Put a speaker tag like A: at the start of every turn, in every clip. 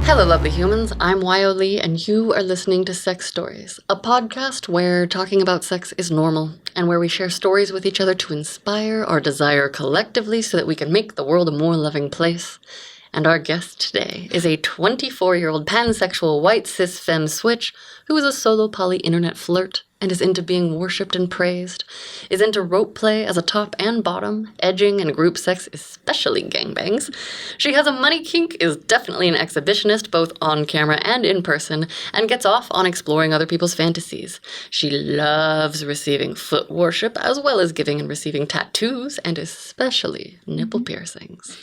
A: Hello, lovely humans. I'm Yo Lee, and you are listening to Sex Stories, a podcast where talking about sex is normal, and where we share stories with each other to inspire our desire collectively so that we can make the world a more loving place. And our guest today is a 24-year-old pansexual white cis femme switch who is a solo poly internet flirt and is into being worshipped and praised, is into rope play as a top and bottom, edging and group sex, especially gangbangs. She has a money kink, is definitely an exhibitionist both on camera and in person, and gets off on exploring other people's fantasies. She loves receiving foot worship as well as giving and receiving tattoos, and especially nipple piercings.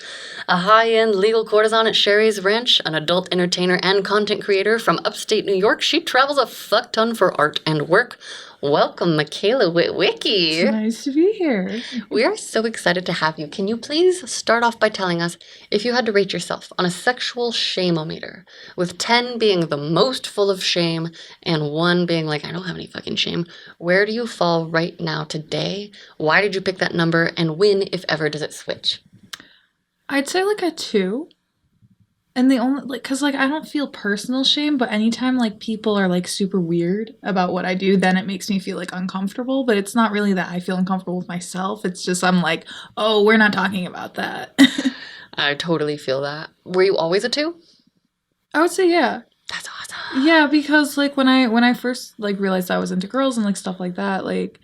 A: A high-end legal courtesan at Sheri's Ranch, an adult entertainer and content creator from upstate New York, she travels a fuck ton for art and work. Welcome, Mikaela Witwicky.
B: It's nice to be here.
A: We are so excited to have you. Can you please start off by telling us if you had to rate yourself on a sexual shame-o-meter, with 10 being the most full of shame and 1 being like, I don't have any fucking shame, where do you fall right now today? Why did you pick that number? And when, if ever, does it switch?
B: I'd say like a 2. And the only, like, cause like I don't feel personal shame, but anytime like people are like super weird about what I do, then it makes me feel like uncomfortable. But it's not really that I feel uncomfortable with myself. It's just I'm like, oh, we're not talking about that.
A: I totally feel that. Were you always a 2?
B: I would say yeah.
A: That's awesome.
B: Yeah, because like when I first like realized I was into girls and like stuff like that, like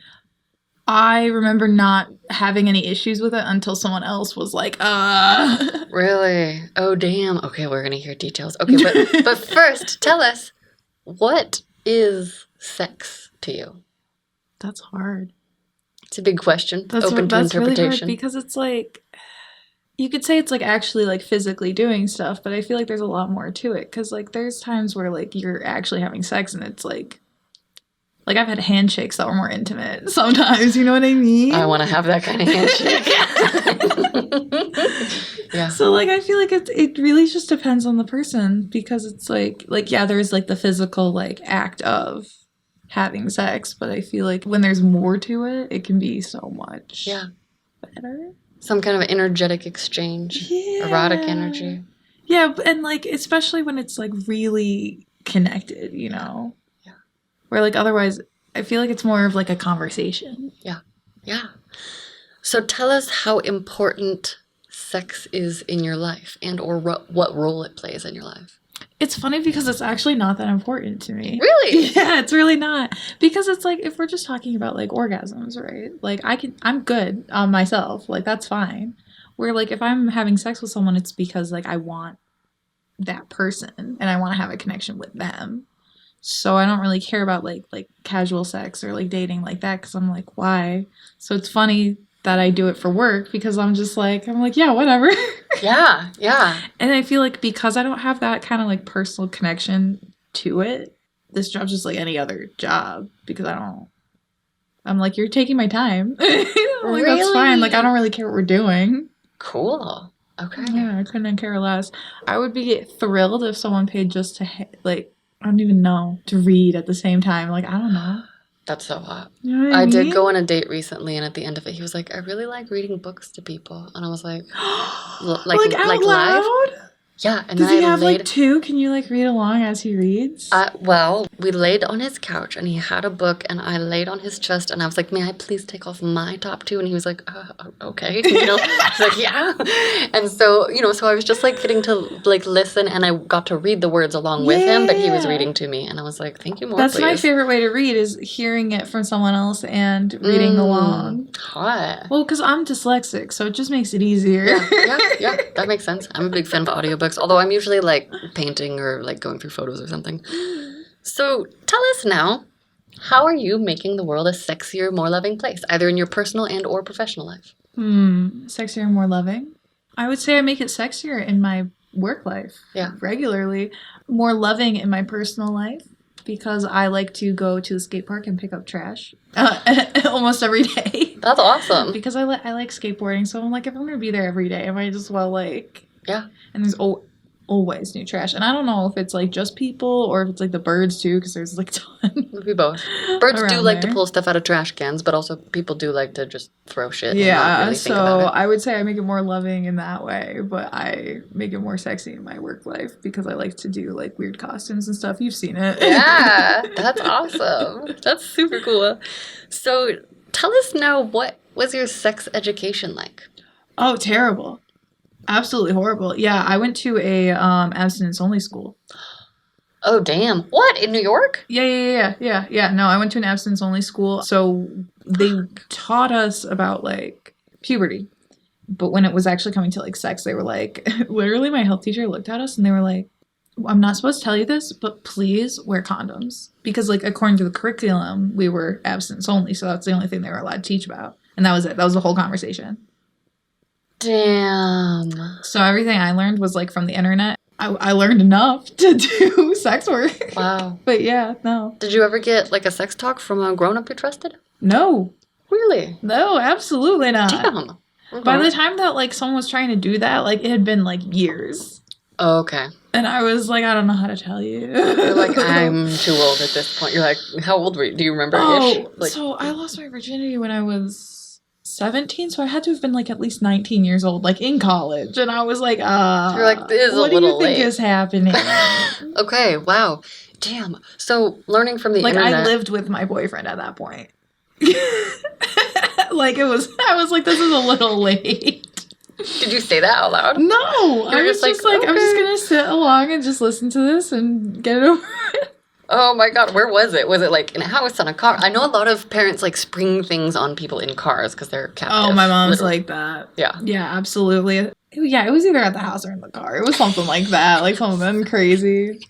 B: I remember not having any issues with it until someone else was like,
A: Really? Oh, damn. Okay, we're going to hear details. Okay, but first, tell us, what is sex to you?
B: That's hard.
A: It's a big question.
B: That's
A: open to interpretation.
B: Really hard because it's like, you could say it's like actually like physically doing stuff, but I feel like there's a lot more to it. Because like there's times where like you're actually having sex and it's like I've had handshakes that were more intimate sometimes, you know what I mean?
A: I want to have that kind of handshake. Yeah.
B: So like I feel like it really just depends on the person, because it's like yeah, there's like the physical like act of having sex, but I feel like when there's more to it, it can be so much better.
A: Some kind of energetic exchange. Yeah. Erotic energy.
B: Yeah, and like especially when it's like really connected, you know? Where, like, otherwise, I feel like it's more of, like, a conversation.
A: Yeah. Yeah. So tell us how important sex is in your life and or what role it plays in your life.
B: It's funny because it's actually not that important to me.
A: Really?
B: Yeah, it's really not. Because it's, like, if we're just talking about, like, orgasms, right? Like, I'm good on myself. Like, that's fine. Where, like, if I'm having sex with someone, it's because, like, I want that person and I want to have a connection with them. So I don't really care about like casual sex or like dating like that, because I'm like, why? So it's funny that I do it for work, because I'm like, yeah, whatever.
A: Yeah, yeah.
B: And I feel like because I don't have that kind of like personal connection to it, this job's just like any other job, because I'm like, you're taking my time. Like, really? That's fine. Like, I don't really care what we're doing.
A: Cool. Okay.
B: Yeah, I couldn't care less. I would be thrilled if someone paid just to like, I don't even know, to read at the same time. Like, I don't know.
A: That's so hot.
B: You know what I mean?
A: did go on a date recently, and at the end of it, he was like, I really like reading books to people. And I was like,
B: like out loud?
A: Live? Yeah. And
B: Does
A: then
B: he have like 2? Can you like read along as he reads?
A: Well, we laid on his couch, and he had a book, and I laid on his chest, and I was like, may I please take off my top 2? And he was like, okay. You know, he's like, yeah. And so, you know, so I was just like getting to like listen, and I got to read the words along with him, but he was reading to me, and I was like, thank you more,
B: That's
A: please.
B: my favorite way to read, is hearing it from someone else and reading along.
A: Hot.
B: Well, because I'm dyslexic, so it just makes it easier.
A: Yeah, that makes sense. I'm a big fan of audiobooks, although I'm usually like painting or like going through photos or something. So tell us now, how are you making the world a sexier, more loving place, either in your personal and or professional life?
B: Sexier and more loving? I would say I make it sexier in my work life.
A: Yeah.
B: Regularly. More loving in my personal life, because I like to go to the skate park and pick up trash almost every day.
A: That's awesome.
B: Because I like skateboarding, so I'm like, if I'm going to be there every day, I might as well like...
A: Yeah.
B: And there's always new trash. And I don't know if it's like just people or if it's like the birds too, because there's like a ton.
A: Maybe both. Birds do
B: around
A: like to
B: there.
A: pull stuff out of trash cans, but also people do like to just throw shit and not
B: Yeah,
A: really think
B: so
A: about it.
B: I would say I make it more loving in that way, but I make it more sexy in my work life because I like to do like weird costumes and stuff. You've seen it.
A: Yeah, that's awesome. That's super cool. So tell us now, what was your sex education like?
B: Oh, terrible. Absolutely horrible. Yeah, I went to a abstinence only school.
A: Oh, damn. What? In New York?
B: Yeah. No, I went to an abstinence only school. So they taught us about like puberty. But when it was actually coming to like sex, they were like, literally, my health teacher looked at us and they were like, I'm not supposed to tell you this, but please wear condoms. Because, like, according to the curriculum, we were abstinence only. So that's the only thing they were allowed to teach about. And that was it. That was the whole conversation.
A: Damn.
B: So everything I learned was like from the internet. I learned enough to do sex work.
A: Wow.
B: But yeah, no.
A: Did you ever get like a sex talk from a grown-up you trusted?
B: No.
A: Really?
B: No, absolutely not.
A: Damn.
B: By the time that like someone was trying to do that, like it had been like years.
A: Oh, okay.
B: And I was like, I don't know how to tell you.
A: You're like, I'm too old at this point. You're like, how old were you? Do you remember? Like,
B: so I lost my virginity when I was 17, so I had to have been like at least 19 years old, like in college. And I was like,
A: you're like, this is a
B: what do you
A: little
B: think
A: late.
B: is happening?
A: Okay, wow. Damn. So learning from the
B: Like
A: internet.
B: I lived with my boyfriend at that point. Like I was like, this is a little late.
A: Did you say that out loud?
B: No, I was just like, I'm just
A: okay.
B: gonna sit along and just listen to this and get it over it.
A: Oh my god, where was it? Was it like in a house, on a car? I know a lot of parents like spring things on people in cars because they're captive.
B: Oh, my mom's
A: literally.
B: like that.
A: Yeah.
B: Yeah, absolutely. Yeah, it was either at the house or in the car. It was something like that, like something crazy.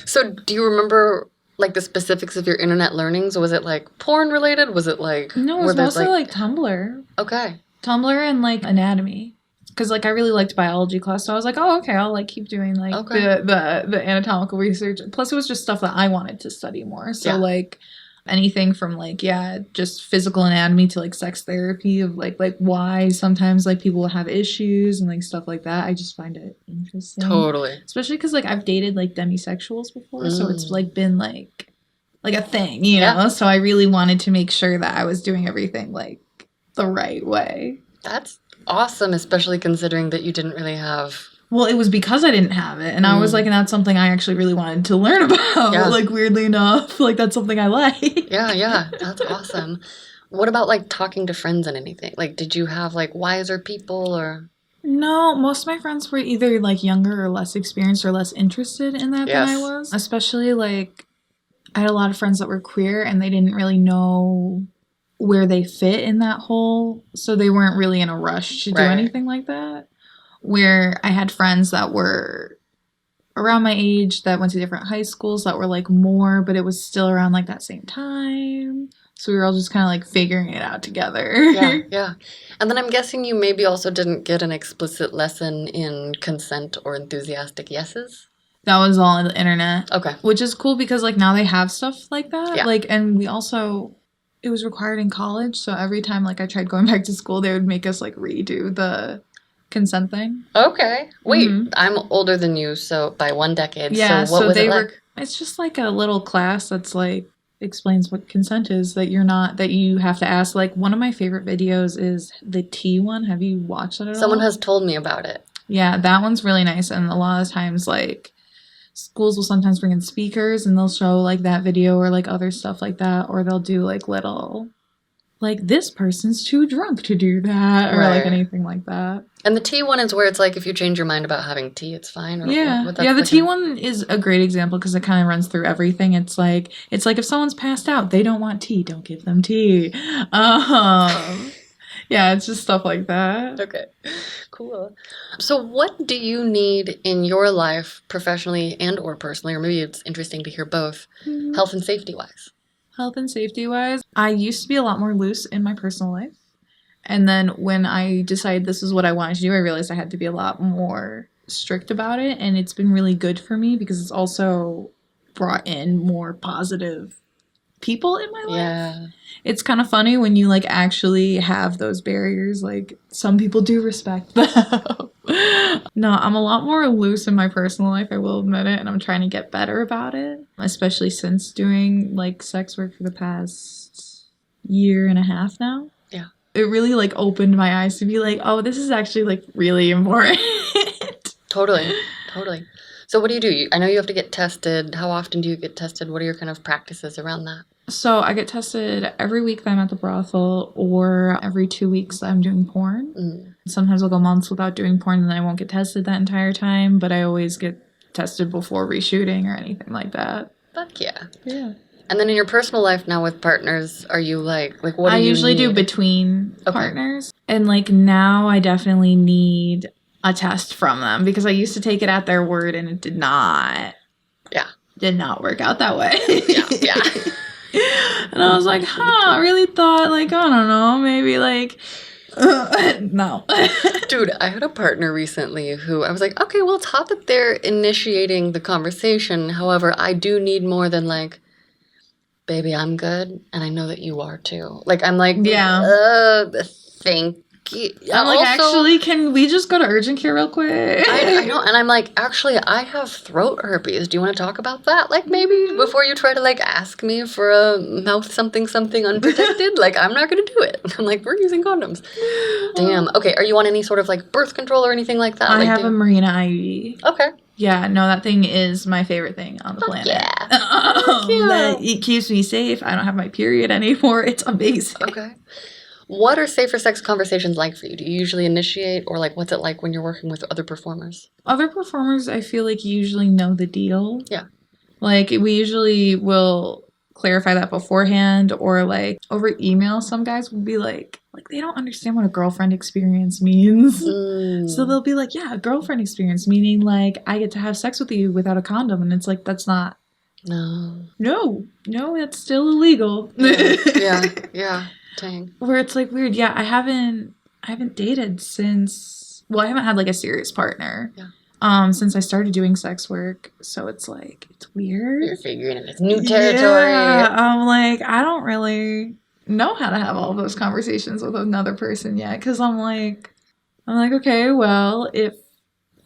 A: So do you remember like the specifics of your internet learnings? Was it like porn related? Was it like...
B: No, it was mostly like Tumblr.
A: Okay.
B: Tumblr and like anatomy. Because like I really liked biology class, so I was like, oh, okay, I'll like keep doing like the anatomical research. Plus it was just stuff that I wanted to study more. So like anything from like just physical anatomy to like sex therapy of like why sometimes like people have issues and like stuff like that. I just find it interesting.
A: Totally.
B: Especially because like I've dated like demisexuals before, so it's like been like a thing, you know? So I really wanted to make sure that I was doing everything like the right way.
A: That's awesome, especially considering that you didn't really have...
B: Well, it was because I didn't have it. And I was like, and that's something I actually really wanted to learn about.
A: Yeah.
B: Like, weirdly enough, like, that's something I like.
A: Yeah. That's awesome. What about, like, talking to friends and anything? Like, did you have, like, wiser people or...
B: No, most of my friends were either, like, younger or less experienced or less interested in that than I was. Especially, like, I had a lot of friends that were queer and they didn't really know where they fit in that whole... So they weren't really in a rush to do anything like that. Where I had friends that were around my age that went to different high schools that were like more, but it was still around like that same time. So we were all just kind of like figuring it out together.
A: Yeah. And then I'm guessing you maybe also didn't get an explicit lesson in consent or enthusiastic yeses?
B: That was all on the internet.
A: Okay.
B: Which is cool because like now they have stuff like that.
A: Yeah.
B: Like, and we also... It was required in college, so every time like I tried going back to school, they would make us like redo the consent thing.
A: Okay. Wait, I'm older than you, so by 1 decade.
B: Yeah,
A: so what was it like?
B: It's just like a little class that's like explains what consent is, that you have to ask. Like one of my favorite videos is the tea one. Have you watched that at all?
A: Someone has told me about it.
B: Yeah, that one's really nice, and a lot of times like schools will sometimes bring in speakers and they'll show like that video or like other stuff like that, or they'll do like little like this person's too drunk to do that or like anything like that.
A: And the tea one is where it's like if you change your mind about having tea, it's fine. Or
B: the tea one is a great example because it kind of runs through everything. It's like if someone's passed out, they don't want tea, don't give them tea. Yeah, it's just stuff like that.
A: Okay, cool. So what do you need in your life, professionally and or personally, or maybe it's interesting to hear both, health and safety wise?
B: Health and safety wise, I used to be a lot more loose in my personal life. And then when I decided this is what I wanted to do, I realized I had to be a lot more strict about it. And it's been really good for me because it's also brought in more positive people in my life.
A: Yeah.
B: It's kind of funny when you like actually have those barriers. Like some people do respect them. No, I'm a lot more loose in my personal life, I will admit it, and I'm trying to get better about it, especially since doing, like, sex work for the past year and a half now.
A: Yeah.
B: It really, like, opened my eyes to be like, oh, this is actually, like, really important.
A: Totally. So what do? I know you have to get tested. How often do you get tested? What are your kind of practices around that?
B: So I get tested every week that I'm at the brothel or every 2 weeks that I'm doing porn.
A: Mm.
B: Sometimes I'll go months without doing porn and I won't get tested that entire time, but I always get tested before reshooting or anything like that.
A: Fuck yeah.
B: Yeah.
A: And then in your personal life now with partners, are you like what do you
B: I usually do
A: need?
B: between partners. And like now I definitely need a test from them because I used to take it at their word and it did not work out that way.
A: Yeah.
B: And I was like, I really thought like, I don't know, maybe like no.
A: Dude, I had a partner recently who I was like, okay, well, it's hot that they're initiating the conversation. However, I do need more than like, baby, I'm good, and I know that you are too. Like, I'm like, thank you.
B: I'm like, actually, can we just go to urgent care real quick?
A: I know, and I'm like, actually, I have throat herpes. Do you want to talk about that? Like, maybe before you try to, like, ask me for a mouth something unprotected? Like, I'm not going to do it. I'm like, we're using condoms. Damn. Okay, are you on any sort of, like, birth control or anything like that?
B: I
A: like,
B: have a Marina IUD.
A: Okay.
B: Yeah, no, that thing is my favorite thing on the planet.
A: Yeah.
B: It keeps me safe. I don't have my period anymore. It's amazing.
A: Okay. What are safer sex conversations like for you? Do you usually initiate, or like what's it like when you're working with other performers?
B: Other performers, I feel like usually know the deal.
A: Yeah.
B: Like we usually will clarify that beforehand, or like over email. Some guys will be like they don't understand what a girlfriend experience means. So they'll be like, yeah, a girlfriend experience, meaning like I get to have sex with you without a condom, and it's like that's not. No, it's still illegal.
A: Yeah. Dang.
B: Where it's like weird. Yeah, I haven't dated since. Well, I haven't had like a serious partner.
A: Yeah.
B: Since I started doing sex work, so it's like it's weird.
A: You're figuring in this new territory.
B: Yeah, I'm like I don't really know how to have all those conversations with another person yet, because I'm like okay, well if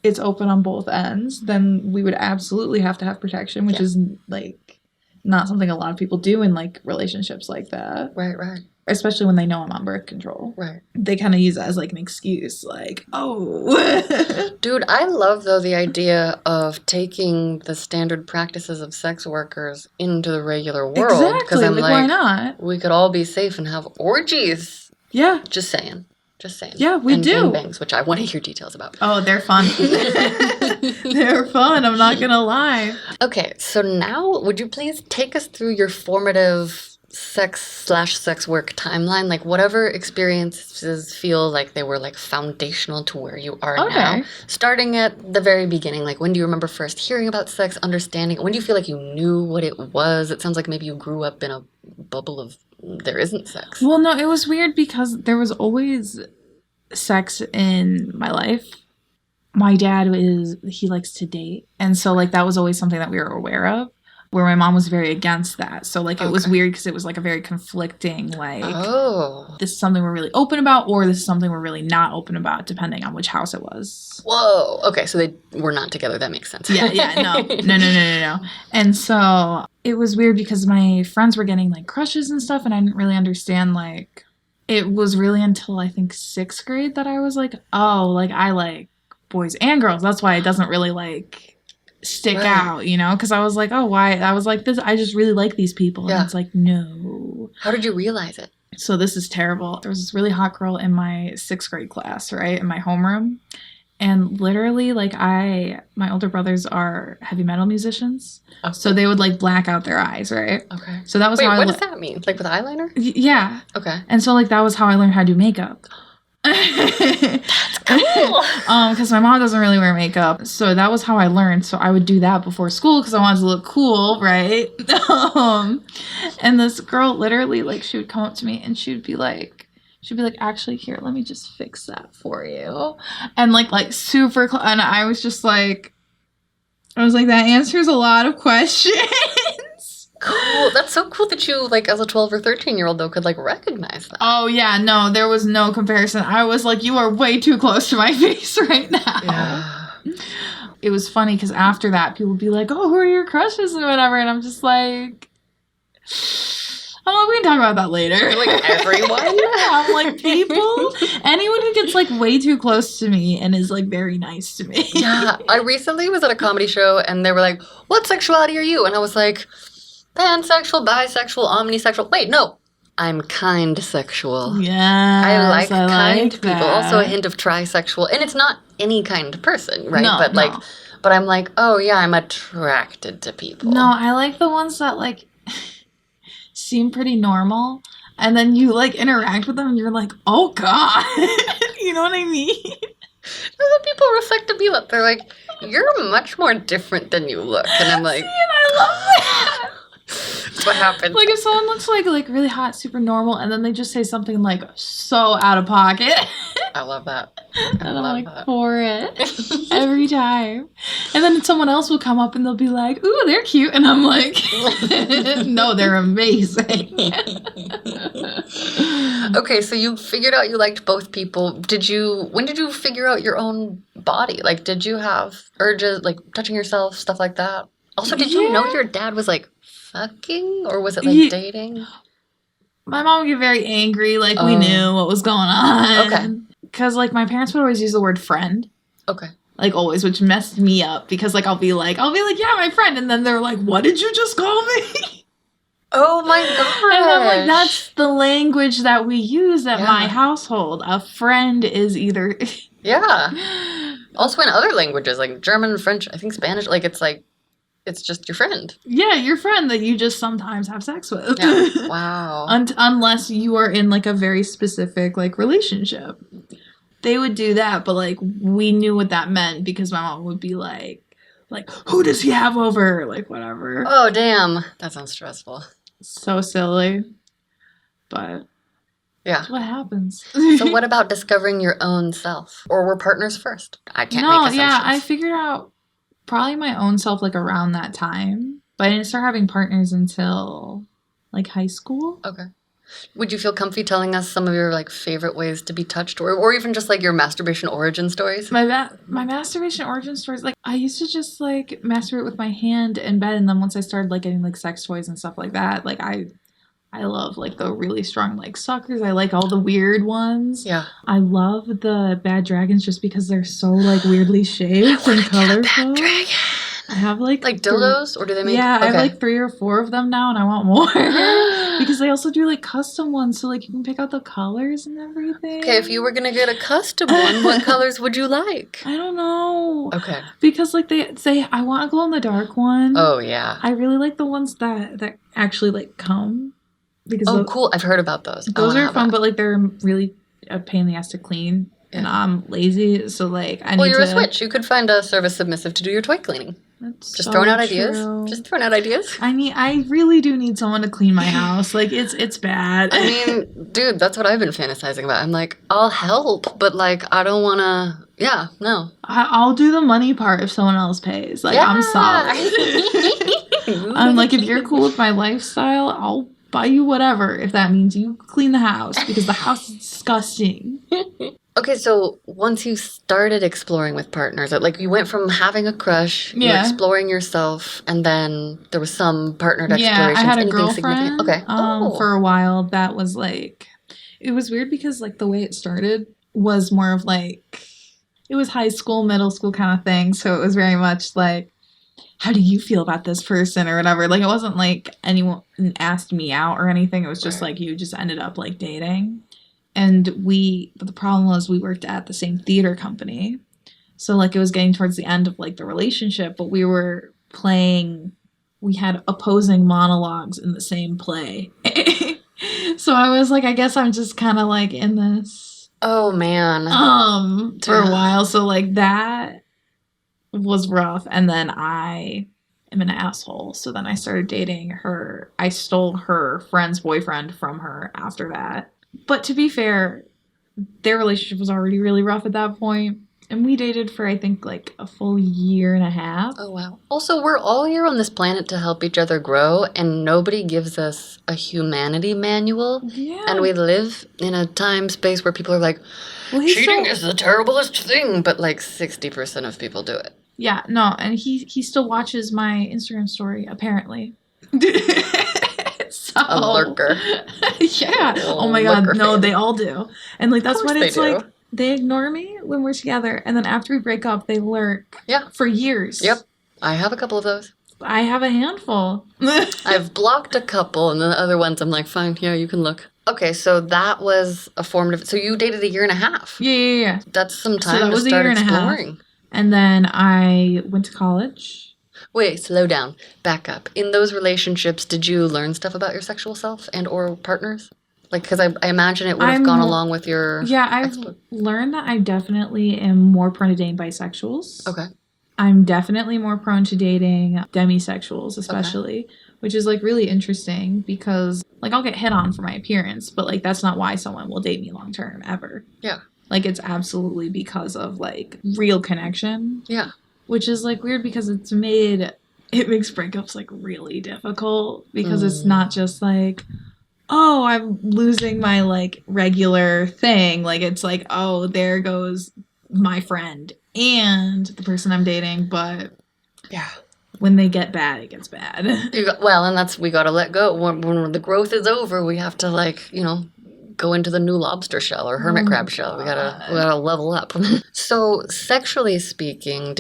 B: it's open on both ends, then we would absolutely have to have protection, which is like not something a lot of people do in like relationships like that.
A: Right.
B: Especially when they know I'm on birth control.
A: Right.
B: They kind of use it as like an excuse, like, oh.
A: Dude, I love though the idea of taking the standard practices of sex workers into the regular world.
B: Exactly.
A: Because I'm like,
B: why not?
A: We could all be safe and have orgies.
B: Yeah.
A: Just saying.
B: Yeah, we do.
A: Gangbangs, which I want to hear details about.
B: Oh, they're fun. They're fun, I'm not gonna lie.
A: Okay, so now would you please take us through your formative sex work timeline? Like whatever experiences feel like they were like foundational to where you are now. Starting at the very beginning, like when do you remember first hearing about sex, understanding it? When do you feel like you knew what it was? It sounds like maybe you grew up in a bubble of there isn't sex.
B: Well, no, it was weird because there was always sex in my life. My dad he likes to date. And so like that was always something that we were aware of, where my mom was very against that. So like it was weird because it was like a very conflicting like, this is something we're really open about, or this is something we're really not open about, depending on which house it was.
A: Whoa. Okay, so they were not together. That makes sense.
B: No. And so it was weird because my friends were getting like crushes and stuff, and I didn't really understand like, it was really until I think 6th grade that I was like, oh, like I like boys and girls. That's why it doesn't really like stick out, you know? Because I was like, oh, why? I was like, this. I just really like these people. And it's like, no.
A: How did you realize it?
B: So this is terrible. There was this really hot girl in my 6th grade class, right? In my homeroom. And literally, like, my older brothers are heavy metal musicians. Oh. So they would, like, black out their eyes, right?
A: Okay.
B: So that was how
A: what does that mean? Like with eyeliner?
B: Yeah.
A: Okay.
B: And so, like, that was how I learned how to do makeup.
A: That's cool.
B: Because my mom doesn't really wear makeup. So that was how I learned. So I would do that before school because I wanted to look cool, right? And this girl literally, like, she would come up to me and she'd be like, actually, here, let me just fix that for you. And like super, and I was like, that answers a lot of questions.
A: Cool. That's so cool that you, like, as a 12 or 13-year-old, though, could, like, recognize that.
B: Oh, yeah. No, there was no comparison. I was like, you are way too close to my face right now.
A: Yeah.
B: It was funny because after that, people would be like, "Oh, who are your crushes and whatever," and I'm just like, "Oh, we can talk about that later."
A: Like everyone?
B: I'm like, people, anyone who gets like way too close to me and is like very nice to me.
A: Yeah, I recently was at a comedy show and they were like, "What sexuality are you?" And I was like, "Pansexual, bisexual, omnisexual." Wait, no, I'm kind sexual.
B: Yeah,
A: I like kind people.
B: that.
A: Also a hint of trisexual, and it's not any kind of person, right?
B: No,
A: but
B: no.
A: like, but I'm like, oh yeah, I'm attracted to people.
B: No, I like the ones that like seem pretty normal, and then you like interact with them, and you're like, oh god, you know what I mean?
A: Some people reflect to be like, they're like, you're much more different than you look, and I'm like,
B: See, and I love that.
A: that's what happens.
B: Like if someone looks like really hot, super normal, and then they just say something like so out of pocket.
A: I love that.
B: And I'm like, for it. Every time. And then someone else will come up and they'll be like, ooh, they're cute. And I'm like, no, they're amazing.
A: Okay, so you figured out you liked both people. When did you figure out your own body? Like, did you have urges, like touching yourself, stuff like that? Also, did you know your dad was like fucking, or was it like dating?
B: My mom would get very angry, like we knew what was going on.
A: Okay.
B: Because like my parents would always use the word friend.
A: Okay.
B: Like always, which messed me up because like I'll be like, yeah, my friend, and then they're like, what did you just call me?
A: Oh my god.
B: And I'm like, that's the language that we use at my household. A friend is either
A: Yeah. Also in other languages like German, French, I think Spanish, like it's just your friend.
B: Yeah, your friend that you just sometimes have sex with.
A: Yeah. Wow.
B: Unless you are in like a very specific like relationship. They would do that, but like we knew what that meant because my mom would be like, who does he have over? Like whatever.
A: Oh damn. That sounds stressful.
B: So silly. But
A: yeah.
B: That's what happens.
A: So what about discovering your own self? Or were partners first? I can't make assumptions.
B: Yeah, I figured out probably my own self like around that time. But I didn't start having partners until like high school.
A: Okay. Would you feel comfy telling us some of your like favorite ways to be touched, or even just like your masturbation origin stories?
B: My masturbation origin stories, like I used to just like masturbate with my hand in bed, and then once I started like getting like sex toys and stuff like that, like I love like the really strong like suckers. I like all the weird ones.
A: Yeah.
B: I love the bad dragons just because they're so like weirdly shaped and colorful. Bad dragon. I have like
A: dildos, or do they make?
B: Yeah, okay. I have like 3 or 4 of them now, and I want more because they also do like custom ones, so like you can pick out the colors and everything.
A: Okay, if you were gonna get a custom one, what colors would you like?
B: I don't know.
A: Okay.
B: Because like they say, I want a glow in the dark one.
A: Oh yeah.
B: I really like the ones that actually like come.
A: Because cool! I've heard about those.
B: Those are fun, but like they're really a pain in the ass to clean. And I'm lazy, so like I need to...
A: Well, you're a switch. You could find a service submissive to do your toy cleaning.
B: That's
A: just
B: so
A: throwing out
B: true.
A: ideas. Just throwing out ideas.
B: I really do need someone to clean my house. Like it's bad.
A: I mean, dude, that's what I've been fantasizing about. I'm like, I'll help, but like I don't want to. Yeah, no.
B: I'll do the money part if someone else pays. Like I'm solid. I'm like, if you're cool with my lifestyle, I'll buy you whatever. If that means you clean the house because the house is disgusting.
A: Okay, so once you started exploring with partners, like you went from having a crush, you were exploring yourself, and then there was some partnered explorations.
B: Yeah, I had a
A: Anything
B: girlfriend.
A: Okay.
B: For a while, that was like, it was weird because like the way it started was more of like, it was high school, middle school kind of thing. So it was very much like, how do you feel about this person or whatever? Like it wasn't like anyone asked me out or anything. It was just like you just ended up like dating. And but the problem was we worked at the same theater company. So like it was getting towards the end of like the relationship, but we had opposing monologues in the same play. So I was like, I guess I'm just kind of like in this.
A: Oh man.
B: For a while. So like that was rough. And then I am an asshole. So then I started dating her. I stole her friend's boyfriend from her after that. But to be fair, their relationship was already really rough at that point. And we dated for, I think, like a full year and a half.
A: Oh, wow. Also, we're all here on this planet to help each other grow, and nobody gives us a humanity manual.
B: Yeah.
A: And we live in a time space where people are like,
B: Well, he's
A: cheating
B: still-
A: is the terriblest thing, but like 60% of people do it.
B: Yeah, no, and he still watches my Instagram story, apparently. So,
A: A lurker.
B: Yeah.
A: Oh,
B: Oh my god,
A: lurker
B: no,
A: fan.
B: they all do. And like that's
A: Of
B: what
A: course
B: it's
A: they do.
B: like. They ignore me when we're together, and then after we break up, they lurk.
A: Yeah.
B: For years.
A: Yep. I have a couple of those.
B: I have a handful.
A: I've blocked a couple, and the other ones I'm like, fine, yeah, you can look. Okay, so that was a formative. So you dated a year and a half.
B: Yeah.
A: That's some
B: So
A: time
B: that
A: to
B: was a
A: start
B: year and a half.
A: exploring.
B: And then I went to college.
A: Wait, slow down. Back up. In those relationships, did you learn stuff about your sexual self and or partners? Like, because I imagine it would have gone along with your...
B: Yeah, I've learned that I definitely am more prone to dating bisexuals.
A: Okay.
B: I'm definitely more prone to dating demisexuals, especially, which is like really interesting because like I'll get hit on for my appearance, but like that's not why someone will date me long term ever.
A: Yeah.
B: Like it's absolutely because of like real connection.
A: Yeah.
B: Which is like weird because it makes breakups like really difficult because it's not just like, oh, I'm losing my like regular thing. Like it's like, oh, there goes my friend and the person I'm dating, but
A: Yeah.
B: when they get bad, it gets bad.
A: And we got to let go. When the growth is over, we have to like, go into the new lobster shell or hermit crab shell. We gotta level up. So sexually speaking,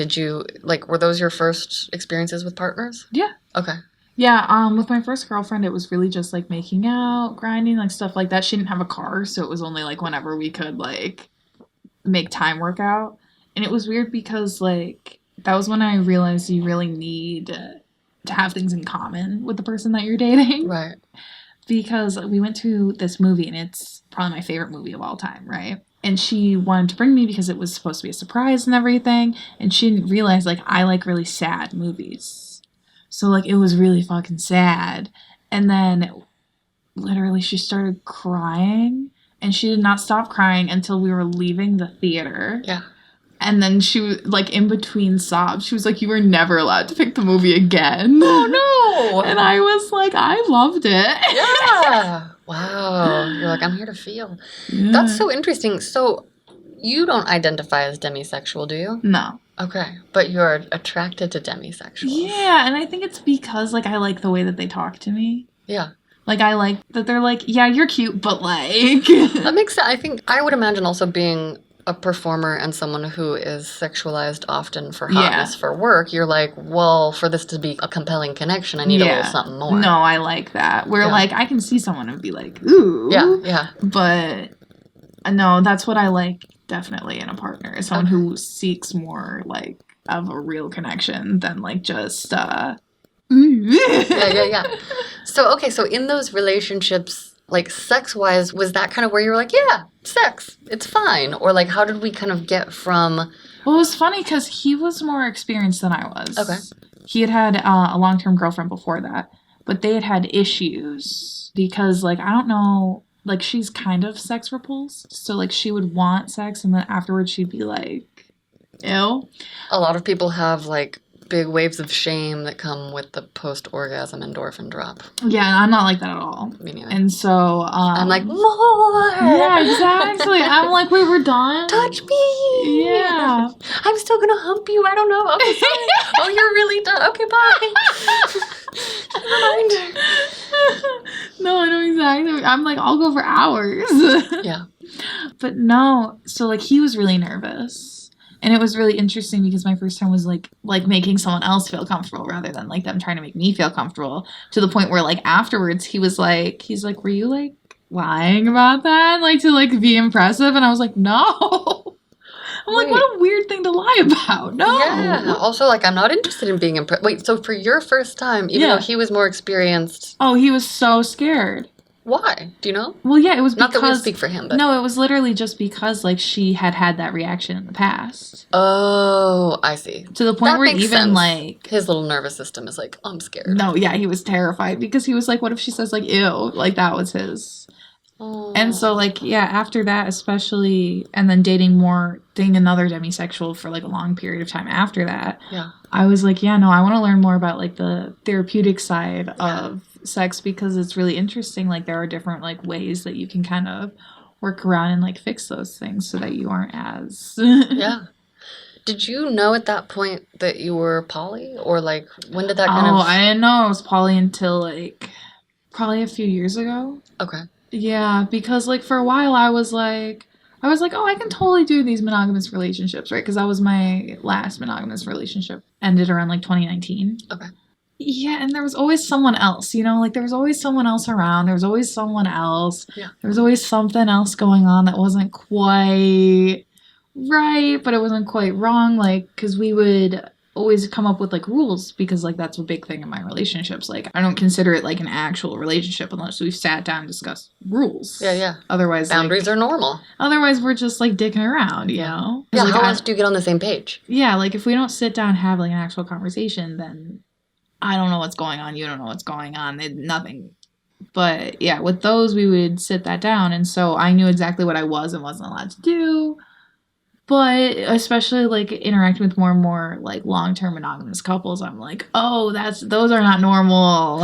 A: were those your first experiences with partners?
B: Yeah.
A: Okay.
B: Yeah, with my first girlfriend, it was really just like making out, grinding, like stuff like that. She didn't have a car, so it was only like whenever we could like make time work out. And it was weird because like that was when I realized you really need to have things in common with the person that you're dating.
A: Right.
B: Because we went to this movie and it's probably my favorite movie of all time, right? And she wanted to bring me because it was supposed to be a surprise and everything. And she didn't realize like I like really sad movies. So like it was really fucking sad. And then literally she started crying and she did not stop crying until we were leaving the theater.
A: Yeah.
B: And then she was like in between sobs. She was like, you were never allowed to pick the movie again.
A: Oh no.
B: And I was like, I loved it.
A: Yeah. Wow. You're like, I'm here to feel.
B: Yeah.
A: That's so interesting. So you don't identify as demisexual, do you?
B: No.
A: Okay. But you're attracted to demisexuals.
B: Yeah, and I think it's because like I like the way that they talk to me.
A: Yeah.
B: Like I like that they're like, yeah, you're cute, but like
A: That makes sense. I think I would imagine also being a performer and someone who is sexualized often for hotness for work, you're like, well, for this to be a compelling connection, I need a little something more.
B: No, I like that. Where like I can see someone and be like, ooh.
A: Yeah, yeah.
B: But no, that's what I like definitely in a partner is someone who seeks more like of a real connection than like just
A: yeah. So in those relationships, like sex-wise, was that kind of where you were like, yeah, sex, it's fine? Or like, how did we kind of get from...
B: Well, it was funny because he was more experienced than I was.
A: Okay.
B: He had a long-term girlfriend before that, but they had issues because, like, I don't know, like, she's kind of sex repulsed. So, like, she would want sex, and then afterwards she'd be like, ew.
A: A lot of people have, like, big waves of shame that come with the post-orgasm endorphin drop.
B: Yeah, I'm not like that at all.
A: Me neither.
B: And so...
A: I'm like, more!
B: Yeah, exactly. I'm like, wait, we're done?
A: Touch me!
B: Yeah.
A: I'm still gonna hump you. I don't know. Okay, sorry. Oh, you're really done. Okay, bye. Never mind.
B: No, I know exactly. I'm like, I'll go for hours.
A: Yeah.
B: But no, so like he was really nervous. And it was really interesting because my first time was like making someone else feel comfortable rather than like them trying to make me feel comfortable, to the point where like afterwards he's like, were you like lying about that? Like to like be impressive? And I was like, no. I'm like, what a weird thing to lie about. No.
A: Yeah. Also, like, I'm not interested in being impressed. Wait, so for your first time, even though he was more experienced.
B: Oh, he was so scared.
A: Why? Do you know?
B: Well, yeah, it was
A: not
B: because...
A: Not that we speak for him, but...
B: No, it was literally just because, like, she had that reaction in the past.
A: Oh, I see.
B: To the point where even,
A: sense.
B: like...
A: His little nervous system is like, oh, I'm scared.
B: No, yeah, he was terrified because he was like, what if she says, like, ew? Like, that was his...
A: Oh.
B: And so, like, yeah, after that, especially, and then dating another demisexual for like a long period of time after that,
A: Yeah.
B: I was like, yeah, no, I want to learn more about like the therapeutic side of sex because it's really interesting. Like, there are different like ways that you can kind of work around and like fix those things so that you aren't as.
A: Yeah. Did you know at that point that you were poly? Or like, when did that kind of.
B: I didn't know I was poly until like probably a few years ago.
A: Okay.
B: Yeah, because like for a while I was like, oh, I can totally do these monogamous relationships, right? Because that was my last monogamous relationship. Ended around like 2019.
A: Okay.
B: Yeah, and there was always someone else, you know, like there was always someone else around. There was always someone else.
A: Yeah.
B: There was always something else going on that wasn't quite right, but it wasn't quite wrong. Like, because we would always come up with like rules because like that's a big thing in my relationships. Like, I don't consider it like an actual relationship unless we've sat down and discussed rules.
A: Yeah, yeah.
B: Otherwise,
A: Boundaries are normal.
B: Otherwise, we're just like dicking around, you know?
A: Yeah,
B: like,
A: how else do you get on the same page?
B: Yeah, like if we don't sit down and have like an actual conversation, then I don't know what's going on. You don't know what's going on. Nothing. But yeah, with those, we would sit that down. And so I knew exactly what I was and wasn't allowed to do. But especially like interacting with more and more like long-term monogamous couples, I'm like, oh, those are not normal.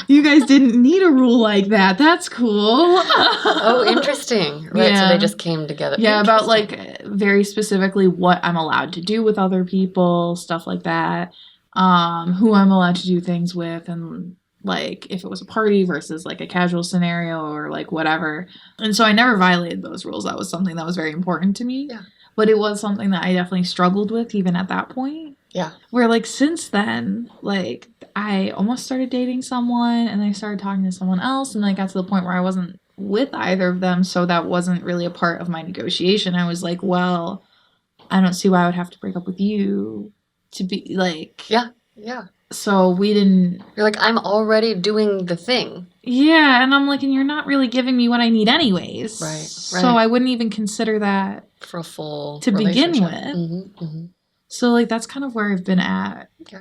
B: You guys didn't need a rule like that. That's cool.
A: Oh, interesting. Right,
B: Yeah.
A: so they just came together.
B: Yeah, about like very specifically what I'm allowed to do with other people, stuff like that. Who I'm allowed to do things with, and like if it was a party versus like a casual scenario or like whatever. And so I never violated those rules. That was something that was very important to me.
A: Yeah.
B: But it was something that I definitely struggled with even at that point.
A: Yeah.
B: Where like since then, like I almost started dating someone and then I started talking to someone else and then I got to the point where I wasn't with either of them, so that wasn't really a part of my negotiation. I was like, well, I don't see why I would have to break up with you to be like.
A: Yeah. Yeah.
B: So we didn't.
A: You're like, I'm already doing the thing.
B: Yeah, and I'm like, and you're not really giving me what I need anyways.
A: Right.
B: So I wouldn't even consider that
A: for a full
B: to begin with.
A: Mm-hmm, mm-hmm.
B: So like that's kind of where I've been at.
A: Okay.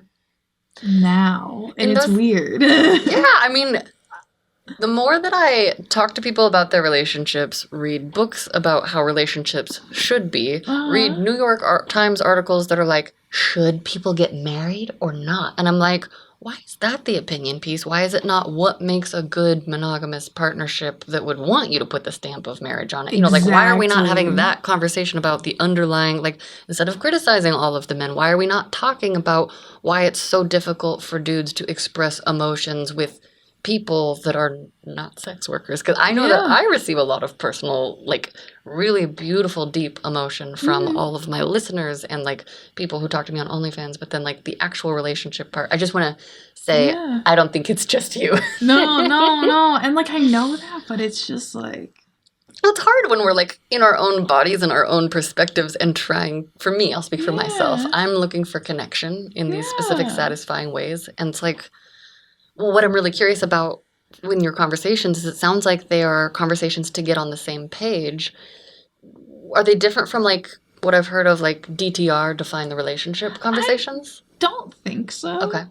B: Now, and it's weird.
A: Yeah, I mean, the more that I talk to people about their relationships, read books about how relationships should be, read New York Times articles that are like, should people get married or not? And I'm like, why is that the opinion piece? Why is it not what makes a good monogamous partnership that would want you to put the stamp of marriage on it? You know, like, why are we not having that conversation about the underlying, like, instead of criticizing all of the men, why are we not talking about why it's so difficult for dudes to express emotions with people that are not sex workers? Because I know that I receive a lot of personal, like, really beautiful, deep emotion from all of my listeners and, like, people who talk to me on OnlyFans. But then, like, the actual relationship part, I just want to say, I don't think it's just you.
B: No. And, like, I know that, but it's just, like...
A: It's hard when we're, like, in our own bodies and our own perspectives and trying, for me, I'll speak for myself, I'm looking for connection in these specific satisfying ways. And it's like... Well, what I'm really curious about in your conversations is it sounds like they are conversations to get on the same page. Are they different from, like, what I've heard of, like, DTR, define the relationship conversations?
B: I don't think so.
A: Okay.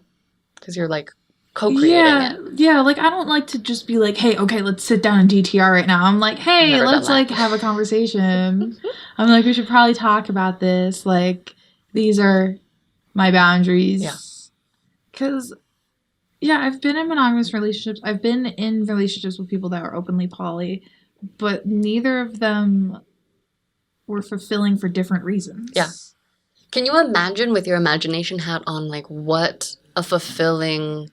A: Because you're, like, co-creating it.
B: Yeah, like, I don't like to just be like, hey, okay, let's sit down and DTR right now. I'm like, hey, let's, like, have a conversation. I'm like, we should probably talk about this. Like, these are my boundaries.
A: Yeah.
B: Because... Yeah, I've been in monogamous relationships. I've been in relationships with people that were openly poly, but neither of them were fulfilling for different reasons.
A: Yeah. Can you imagine with your imagination hat on, like, what a fulfilling...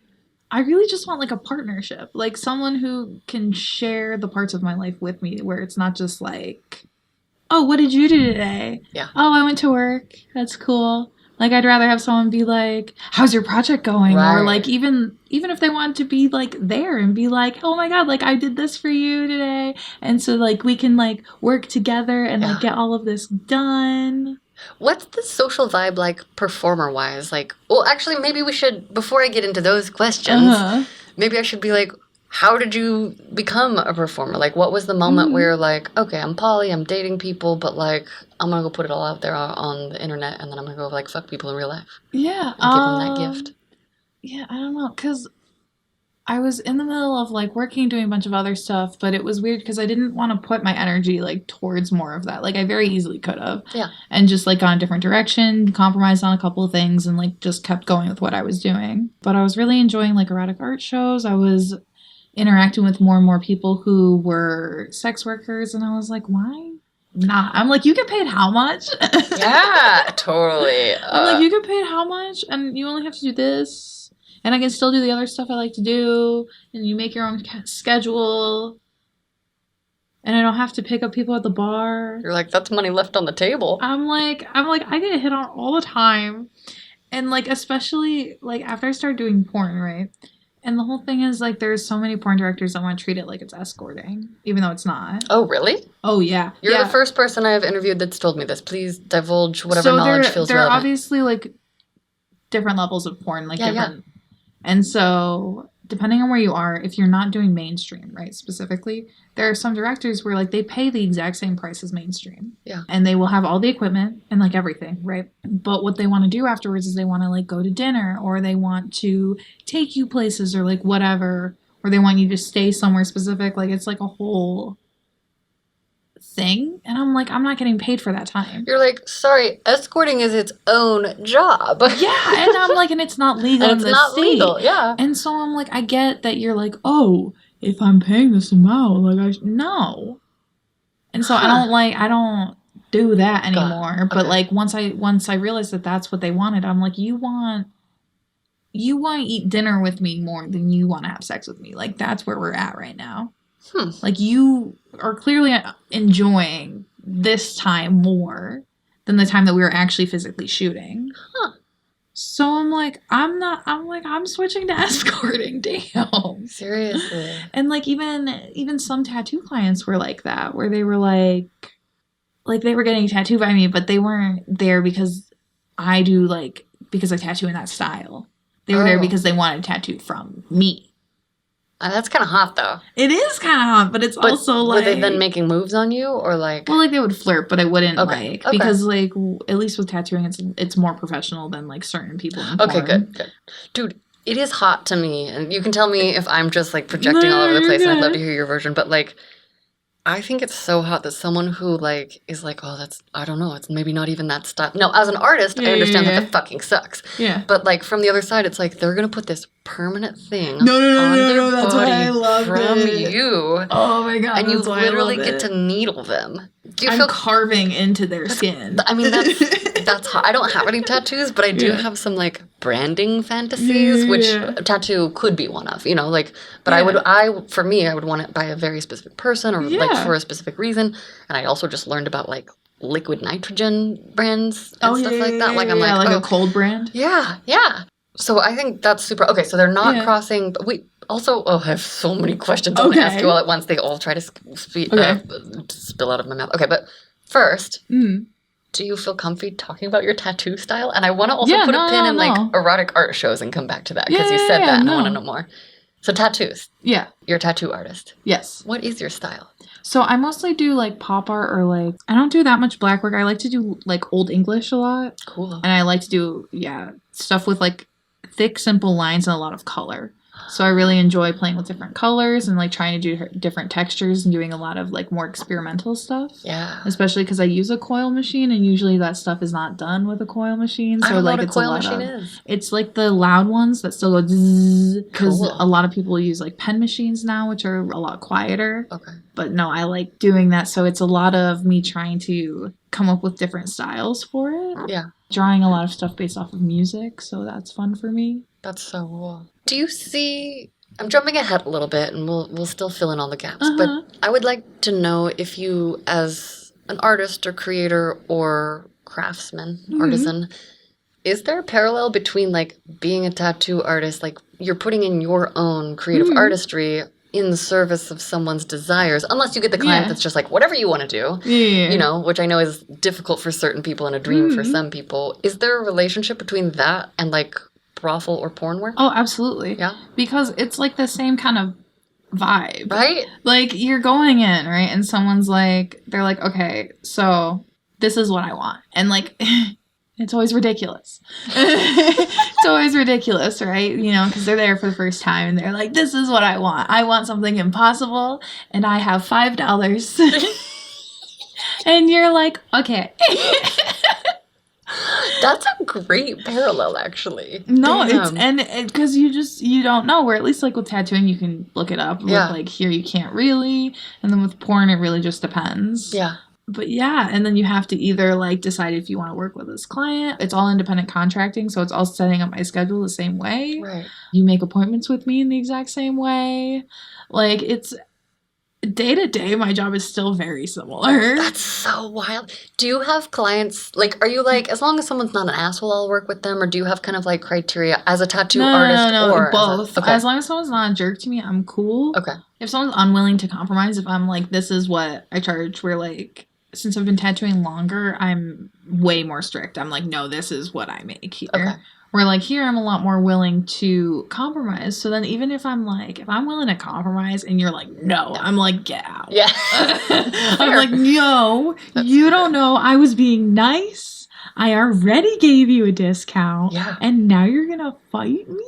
B: I really just want, like, a partnership. Like, someone who can share the parts of my life with me, where it's not just like, oh, what did you do today?
A: Yeah.
B: Oh, I went to work. That's cool. Like, I'd rather have someone be like, how's your project going? Right. Or, like, even if they want to be, like, there and be like, oh, my God, like, I did this for you today. And so, like, we can, like, work together and, like, get all of this done.
A: What's the social vibe like performer-wise? Like, well, actually, maybe we should, before I get into those questions, maybe I should be like, how did you become a performer? Like, what was the moment where you're like, okay, I'm poly, I'm dating people, but, like, I'm going to go put it all out there on the internet, and then I'm going to go, like, fuck people in real life.
B: Yeah.
A: And give them that gift.
B: Yeah, I don't know, because I was in the middle of like working, doing a bunch of other stuff, but it was weird because I didn't want to put my energy like towards more of that. Like I very easily could have.
A: Yeah.
B: And just like gone a different direction, compromised on a couple of things and like just kept going with what I was doing. But I was really enjoying like erotic art shows. I was interacting with more and more people who were sex workers and I was like, why not? I'm like, you get paid how much?
A: Yeah, totally.
B: I'm like, you get paid how much? And you only have to do this. And I can still do the other stuff I like to do. And you make your own schedule. And I don't have to pick up people at the bar.
A: You're like, that's money left on the table.
B: I'm like, I get hit on all the time. And like, especially like after I started doing porn, right? And the whole thing is like, there's so many porn directors that want to treat it like it's escorting, even though it's not.
A: Oh, really?
B: Oh, yeah.
A: You're the first person I've interviewed that's told me this. Please divulge whatever knowledge feels
B: there
A: relevant.
B: are obviously like different levels of porn, like different. And so, depending on where you are, if you're not doing mainstream, right, specifically, there are some directors where, like, they pay the exact same price as mainstream.
A: Yeah.
B: And they will have all the equipment and, like, everything, right? But what they want to do afterwards is they want to, like, go to dinner or they want to take you places or, like, whatever. Or they want you to stay somewhere specific. Like, it's, like, a whole thing. And I'm like, I'm not getting paid for that time.
A: You're like, sorry, escorting is its own job.
B: Yeah, and I'm like, and it's not legal in
A: it's
B: this
A: not
B: state.
A: legal, yeah.
B: And so I'm like, I get that you're like, oh, if I'm paying this amount, like no. And so I don't do that anymore. But like once I realized that that's what they wanted, I'm like, you want to eat dinner with me more than you want to have sex with me. Like that's where we're at right now. Like you are clearly enjoying this time more than the time that we were actually physically shooting. So I'm switching to escorting. Damn.
A: Seriously.
B: And like even some tattoo clients were like that, where they were like they were getting tattooed by me, but they weren't there because I tattoo in that style. They were there because they wanted tattooed from me.
A: That's kind of hot, though.
B: It is kind of hot, but it's also like...
A: Were they then making moves on you, or like...
B: Well, like, they would flirt, but I wouldn't, because, like, at least with tattooing, it's more professional than, like, certain people in porn.
A: Okay, good. Dude, it is hot to me, and you can tell me if I'm just, like, projecting all over the place, and I'd love to hear your version, but, like, I think it's so hot that someone who, like, is like, oh, that's, I don't know, it's maybe not even that style. No, as an artist, I understand that fucking sucks.
B: Yeah.
A: But, like, from the other side, it's like, they're gonna put this permanent thing
B: on
A: their
B: that's
A: body
B: why I love
A: from
B: it.
A: you.
B: Oh my god,
A: and you literally get to needle them. Do you
B: I'm
A: feel
B: carving into their skin.
A: I mean, that's hot. I don't have any tattoos, but I do have some, like, branding fantasies, which a tattoo could be one of, you know, like, but I would want it by a very specific person or, like, for a specific reason. And I also just learned about, like, liquid nitrogen brands and stuff like that. Like, I'm like,
B: a cold brand?
A: Yeah. So I think that's super, okay, so they're not crossing, but we also, I have so many questions I want to ask you all at once. They all try to spill out of my mouth. Okay, but first, do you feel comfy talking about your tattoo style? And I want to also put a pin in, like, erotic art shows and come back to that, because you said that and I want to know more. So tattoos. Yeah. You're a tattoo artist.
B: Yes.
A: What is your style?
B: So I mostly do, like, pop art or, like, I don't do that much black work. I like to do, like, Old English a lot.
A: Cool.
B: And I like to do, stuff with, like, thick, simple lines and a lot of color. So I really enjoy playing with different colors and, like, trying to do different textures and doing a lot of, like, more experimental stuff.
A: Yeah.
B: Especially because I use a coil machine, and usually that stuff is not done with a coil machine. So,
A: I don't know
B: like,
A: what a coil machine is.
B: It's, like, the loud ones that still go zzz, because a lot of people use, like, pen machines now, which are a lot quieter.
A: Okay.
B: But no, I like doing that. So it's a lot of me trying to come up with different styles for it.
A: Yeah.
B: Drawing a lot of stuff based off of music. So that's fun for me.
A: That's so cool. Do you see... I'm jumping ahead a little bit, and we'll still fill in all the gaps. But I would like to know if you, as an artist or creator or craftsman, artisan, is there a parallel between, like, being a tattoo artist, like, you're putting in your own creative artistry in the service of someone's desires, unless you get the client that's just like, whatever you want to do, you know, which I know is difficult for certain people and a dream for some people. Is there a relationship between that and, like, brothel or porn work?
B: Oh, absolutely.
A: Yeah.
B: Because it's, like, the same kind of vibe.
A: Right?
B: Like, you're going in, right? And someone's like, they're like, okay, so this is what I want. And, like, It's always ridiculous. It's always ridiculous, right? You know, because they're there for the first time and they're like, this is what I want. I want something impossible and I have $5. And you're like, okay.
A: That's a great parallel, actually.
B: No,
A: Damn.
B: it's because you don't know. Where at least like with tattooing, you can look it up.
A: Yeah.
B: With like here, you can't really, and then with porn, it really just depends.
A: Yeah.
B: But yeah, and then you have to either like decide if you want to work with this client. It's all independent contracting, so it's all setting up my schedule the same way.
A: Right.
B: You make appointments with me in the exact same way. Like it's day to day, my job is still very similar.
A: That's so wild. Do you have clients, like, are you like, as long as someone's not an asshole, I'll work with them? Or do you have kind of like criteria as a tattoo artist?
B: No,
A: or
B: both.
A: Okay.
B: As long as someone's not a jerk to me, I'm cool.
A: Okay.
B: If someone's unwilling to compromise, if I'm like, this is what I charge, we're like, since I've been tattooing longer, I'm way more strict. I'm like, no, this is what I make here.
A: Okay.
B: Where like here, I'm a lot more willing to compromise. So then even if I'm like, if I'm willing to compromise and you're like, no, I'm like, get out.
A: Yeah.
B: I'm like, no, you don't know. I was being nice. I already gave you a discount.
A: Yeah.
B: And now you're going to fight me?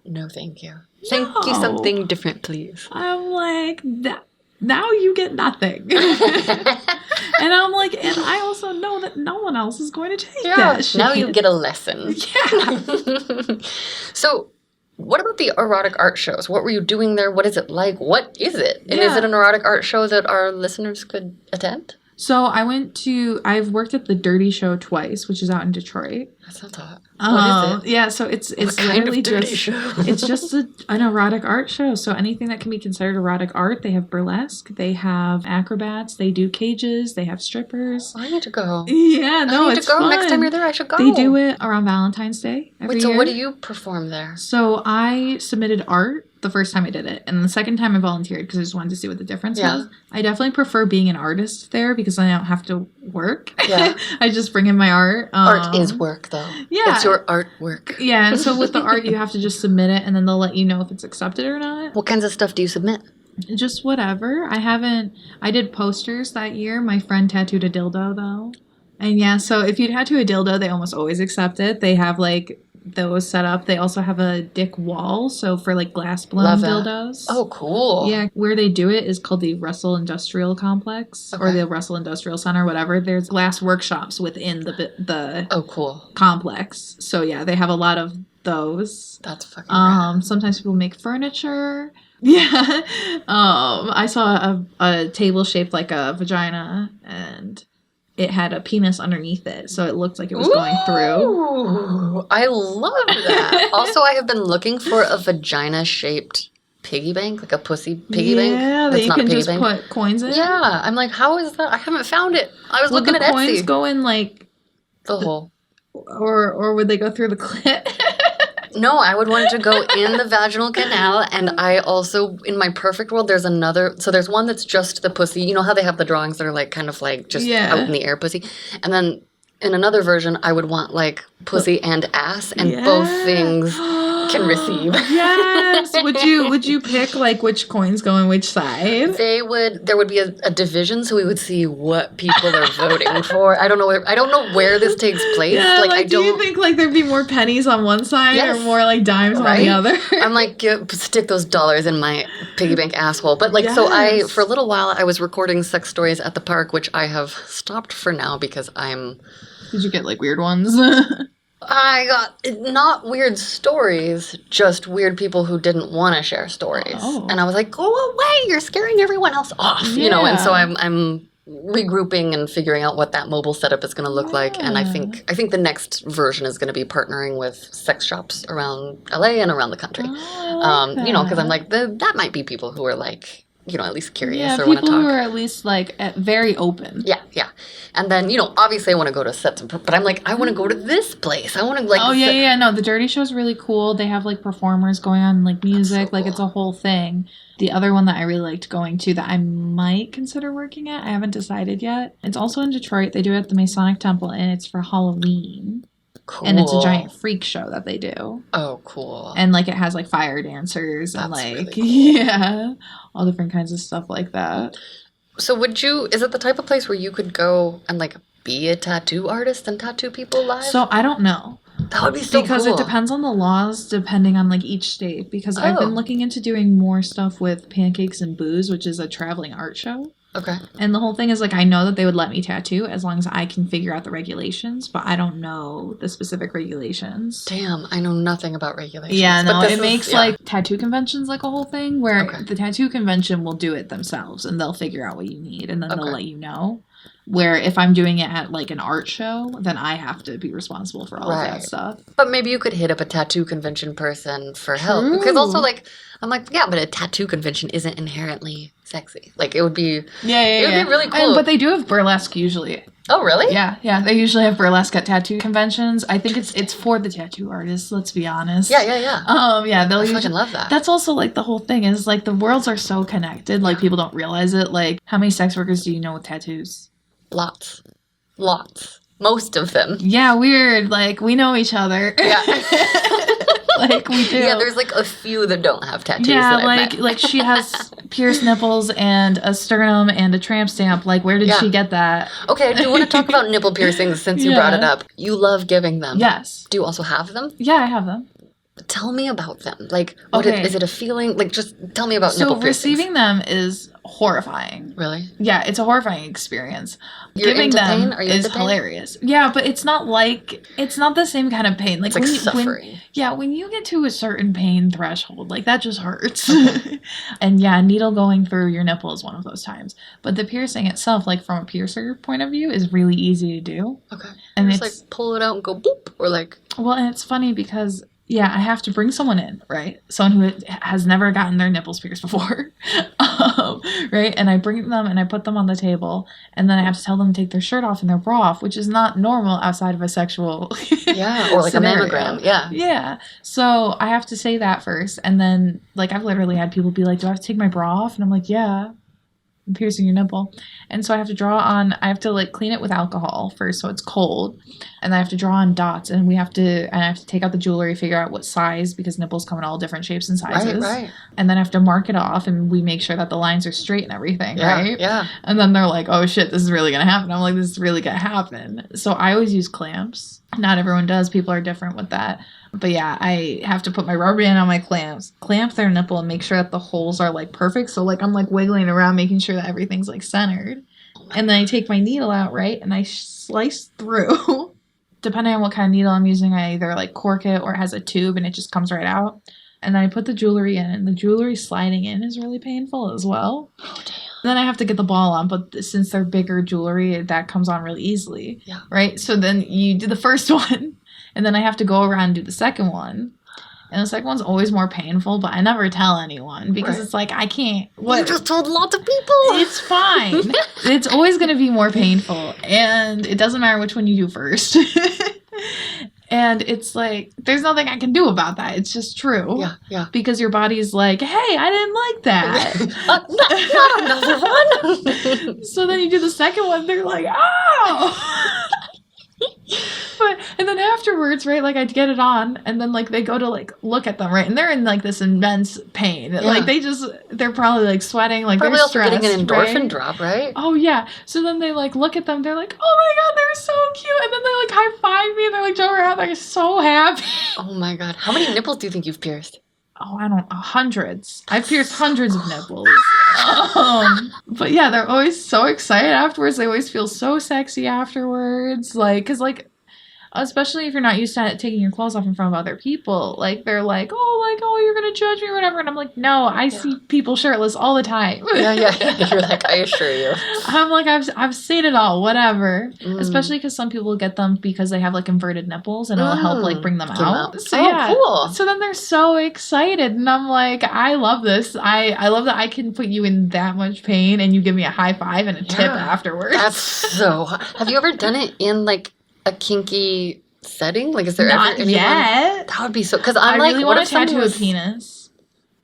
A: No, thank you. Thank you,
B: No.
A: something different, please.
B: I'm like, now you get nothing. And I'm like, and I also know that no one else is going to take that shit.
A: Now you get a lesson.
B: Yeah.
A: So, what about the erotic art shows? What were you doing there? What is it like? What is it? And is
B: Yeah.
A: it an erotic art show that our listeners could attend?
B: So I've worked at the Dirty Show twice, which is out in Detroit.
A: That sounds hot. What is it?
B: Yeah, so it's
A: What kind of
B: literally
A: dirty
B: just
A: show?
B: it's just an erotic art show. So anything that can be considered erotic art, they have burlesque, they have acrobats, they do cages, they have strippers.
A: I need to go.
B: Yeah, no,
A: I need
B: it's
A: to go.
B: fun.
A: Next time you're there, I should go.
B: They do it around Valentine's Day every
A: Wait, so
B: year.
A: what do you perform there?
B: So I submitted art the first time I did it, and the second time I volunteered because I just wanted to see what the difference was. I definitely prefer being an artist there because I don't have to work.
A: Yeah.
B: I just bring in my art.
A: Art is work, though.
B: Yeah.
A: It's your artwork.
B: Yeah, so with the art, you have to just submit it, and then they'll let you know if it's accepted or not.
A: What kinds of stuff do you submit?
B: Just whatever. I did posters that year. My friend tattooed a dildo, though. And yeah, so if you tattoo a dildo, they almost always accept it. They have, like, those set up. They also have a dick wall, so for, like, glass-blown
A: Love that.
B: dildos.
A: Oh, cool.
B: Yeah, where they do it is called the Russell Industrial Complex, or
A: Okay.
B: the Russell Industrial Center, whatever. There's glass workshops within the
A: Oh, cool.
B: complex. So yeah, they have a lot of those.
A: That's fucking rad.
B: Sometimes people make furniture. Yeah. I saw a table shaped like a vagina, and it had a penis underneath it, so it looked like it was going through.
A: Ooh, I love that. Also, I have been looking for a vagina-shaped piggy bank, like a pussy piggy bank.
B: Yeah, that
A: That's
B: you
A: not a
B: can
A: piggy
B: just
A: bank.
B: put coins in.
A: Yeah, I'm like, how is that? I haven't found it. I was
B: Would
A: looking
B: the
A: at
B: coins
A: Etsy.
B: go in like,
A: The hole.
B: or would they go through the clit?
A: No, I would want it to go in the vaginal canal, and I also, in my perfect world, there's another. So there's one that's just the pussy. You know how they have the drawings that are like kind of like just
B: Yeah.
A: out in the air pussy, and then in another version, I would want like pussy and ass, and both things can receive.
B: Yes. Would you pick like which coins go in which side?
A: There would be a division, so we would see what people are voting for. I don't know where this takes place.
B: Yeah,
A: like I
B: do you
A: don't.
B: think like there'd be more pennies on one side
A: Yes.
B: or more like dimes on
A: Right?
B: the other?
A: I'm like, stick those dollars in my piggy bank asshole. But like, so
B: Yes.
A: for a little while, I was recording sex stories at the park, which I have stopped for now because
B: Did you get like weird ones?
A: I got not weird stories, just weird people who didn't want to share stories.
B: Oh.
A: And I was like, go away, you're scaring everyone else off, you know? And so
B: Yeah.
A: I'm regrouping and figuring out what that mobile setup is going to look like. And I think the next version is going to be partnering with sex shops around LA and around the country. You know, because I'm like, that might be people who are like, you know, at least curious
B: Yeah,
A: or want to
B: people
A: talk.
B: who are at least like very open.
A: Yeah. And then, you know, obviously I want to go to sets, but I'm like, I want to go to this place. I want to like.
B: Oh yeah. No, the Dirty Show's really cool. They have like performers going on, like music,
A: so
B: like
A: cool.
B: it's a whole thing. The other one that I really liked going to that I might consider working at, I haven't decided yet. It's also in Detroit. They do it at the Masonic Temple, and it's for Halloween.
A: Cool.
B: And it's a giant freak show that they do.
A: Oh, cool.
B: And like it has like fire dancers and
A: That's
B: like
A: really cool.
B: yeah, all different kinds of stuff like that.
A: So is it the type of place where you could go and like be a tattoo artist and tattoo people live?
B: So I don't know.
A: That would be so
B: because
A: cool.
B: it depends on the laws depending on like each state. Because I've been looking into doing more stuff with Pancakes and Booze, which is a traveling art show.
A: Okay.
B: And the whole thing is like I know that they would let me tattoo as long as I can figure out the regulations, but I don't know the specific regulations.
A: Damn, I know nothing about regulations.
B: Yeah, no, it makes like tattoo conventions like a whole thing where
A: Okay.
B: the tattoo convention will do it themselves and they'll figure out what you need and then they'll let you know. Where if I'm doing it at like an art show, then I have to be responsible for all of that stuff.
A: But maybe you could hit up a tattoo convention person for help. Because also like, I'm like, yeah, but a tattoo convention isn't inherently sexy. Like it would be, it would be really cool.
B: But they do have burlesque usually.
A: Oh, really?
B: Yeah. They usually have burlesque at tattoo conventions. I think it's for the tattoo artists, let's be honest.
A: Yeah.
B: Yeah, they'll
A: I fucking love that.
B: That's also like the whole thing is like the worlds are so connected, like people don't realize it. Like how many sex workers do you know with tattoos?
A: Lots. Most of them.
B: Yeah, weird. Like we know each other.
A: Yeah.
B: Like we do.
A: Yeah, there's like a few that don't have tattoos.
B: Yeah,
A: that I've met.
B: like she has pierced nipples and a sternum and a tramp stamp. Like where did she get that?
A: Okay, I do want to talk about nipple piercings since you brought it up. You love giving them.
B: Yes.
A: Do you also have them?
B: Yeah, I have them.
A: Tell me about them. Like, is it a feeling? Like, just tell me about nipple piercings.
B: So receiving them is horrifying.
A: Really?
B: Yeah, it's a horrifying experience.
A: You're
B: Giving
A: into
B: them
A: pain? Are you
B: is
A: into pain?
B: hilarious. Yeah, but it's not the same kind of pain. Like,
A: it's like suffering.
B: When you get to a certain pain threshold, like that just hurts. Okay. And yeah, needle going through your nipple is one of those times. But the piercing itself, like from a piercer point of view, is really easy to do.
A: Okay.
B: And
A: it's like pull it out and go boop, or like.
B: Well, and it's funny because. Yeah, I have to bring someone in, right? Someone who has never gotten their nipples pierced before, right? And I bring them and I put them on the table, and then I have to tell them to take their shirt off and their bra off, which is not normal outside of a sexual
A: or like scenario. A mammogram,
B: Yeah. So I have to say that first, and then like I've literally had people be like, "Do I have to take my bra off?" And I'm like, "Yeah." I'm piercing your nipple. And so I have to like clean it with alcohol first so it's cold. And I have to draw on dots and I have to take out the jewelry, figure out what size because nipples come in all different shapes and sizes.
A: Right.
B: And then I have to mark it off and we make sure that the lines are straight and everything, right?
A: Yeah.
B: And then they're like, oh shit, this is really going to happen. I'm like, this is really going to happen. So I always use clamps. Not everyone does. People are different with that. But yeah, I have to put my rubber band on my clamp their nipple and make sure that the holes are like perfect. So like I'm like wiggling around making sure that everything's like centered. And then I take my needle out, right? And I slice through. Depending on what kind of needle I'm using, I either like cork it or it has a tube and it just comes right out. And then I put the jewelry in, and the jewelry sliding in is really painful as well.
A: Oh, damn.
B: Then I have to get the ball on, but since they're bigger jewelry, that comes on really easily.
A: Yeah.
B: Right? So then you do the first one, and then I have to go around and do the second one. And the second one's always more painful, but I never tell anyone because it's like, I can't.
A: What? You just told lots of people.
B: It's fine. It's always going to be more painful, and it doesn't matter which one you do first. And it's like, there's nothing I can do about that. It's just true.
A: Yeah.
B: Because your body's like, hey, I didn't like that.
A: Not another one.
B: So then you do the second one, they're like, oh! And then afterwards, right, like I'd get it on, and then like they go to like look at them, right, and they're in like this immense pain. Yeah. Like they're probably like sweating, like
A: probably
B: they're
A: also
B: stressed,
A: getting an endorphin
B: right?
A: drop, right?
B: Oh yeah. So then they like look at them, they're like, oh my god, they're so cute, and then they like high five me, and they're like jump around, they're so happy.
A: Oh my god, how many nipples do you think you've pierced?
B: Oh, I don't know, hundreds. I've pierced hundreds of nipples. But yeah, they're always so excited afterwards. They always feel so sexy afterwards. Like, cause like, especially if you're not used to taking your clothes off in front of other people, like they're like, oh, you're gonna judge me or whatever, and I'm like, no, I see people shirtless all the time.
A: Yeah. You're like, I assure you.
B: I'm like, I've seen it all, whatever. Especially because some people get them because they have like inverted nipples, and it'll help like bring them out. So
A: cool.
B: So then they're so excited, and I'm like, I love this. I love that I can put you in that much pain, and you give me a high five and a tip afterwards.
A: That's so. Have you ever done it in like a kinky setting? Like, is there
B: not
A: ever anyone?
B: Yet?
A: That would be so. Because I
B: really want to tattoo a penis.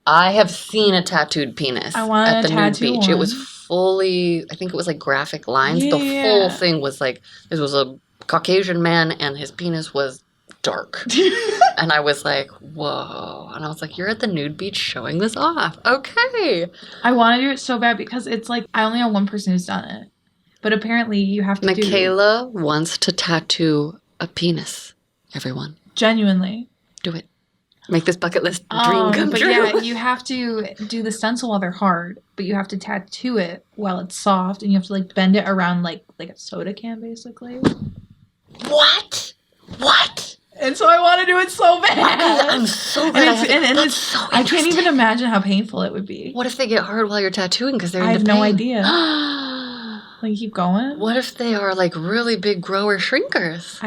A: I have seen a tattooed penis at the nude beach.
B: One.
A: It was fully. I think it was like graphic lines. Yeah. The full thing was like this was a Caucasian man, and his penis was dark. And I was like, whoa. And I was like, you're at the nude beach showing this off. Okay.
B: I want to do it so bad because it's like I only know one person who's done it. But apparently you have to
A: Mikaela wants to tattoo a penis. Everyone.
B: Genuinely.
A: Do it. Make this bucket list dream come
B: but
A: true.
B: yeah, you have to do the stencil while they're hard, but you have to tattoo it while it's soft, and you have to like bend it around like a soda can, basically.
A: What?
B: And so I want to do it so bad.
A: I'm so glad.
B: And so I can't even imagine how painful it would be.
A: What if they get hard while you're tattooing because they're
B: I have
A: into
B: no
A: pain?
B: idea. Like, keep going.
A: What if they are like really big grower shrinkers?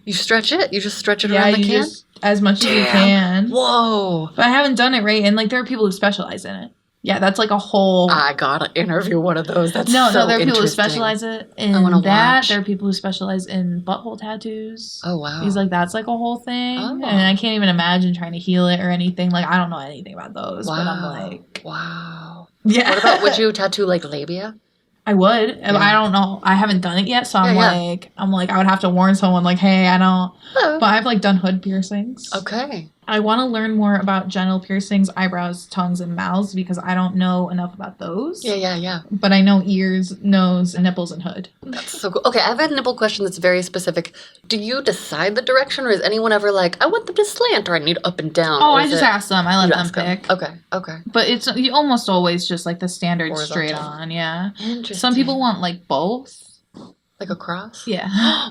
A: You stretch it. You just stretch it around the can.
B: As much as you can.
A: Whoa!
B: But I haven't done it right, and like there are people who specialize in it. Yeah, that's like a whole.
A: I gotta interview one of those. That's
B: no.
A: so
B: There are people who
A: interesting.
B: specialize in that.
A: Watch.
B: There are people who specialize in butthole tattoos.
A: Oh wow!
B: He's like, that's like a whole thing,
A: Oh.
B: and I can't even imagine trying to heal it or anything. Like, I don't know anything about those,
A: Wow.
B: but I'm like,
A: wow.
B: Yeah.
A: What about? Would you tattoo like labia?
B: I would.
A: Yeah.
B: I don't know. I haven't done it yet, so I'm
A: Yeah.
B: like, I would have to warn someone, like, hey, I don't.
A: Oh.
B: But I've like done hood piercings.
A: Okay.
B: I want to learn more about genital piercings, eyebrows, tongues, and mouths because I don't know enough about those.
A: Yeah.
B: But I know ears, nose, nipples, and hood.
A: That's so cool. Okay, I have a nipple question that's very specific. Do you decide the direction, or is anyone ever like, I want them to slant, or I need up and down?
B: Oh,
A: or
B: I
A: is
B: just
A: it-
B: ask them. I let
A: you
B: them
A: ask
B: pick.
A: Okay.
B: But it's almost always just like the standard
A: Horizontal.
B: straight on, yeah.
A: Interesting.
B: Some people want like both.
A: like a cross.
B: Yeah.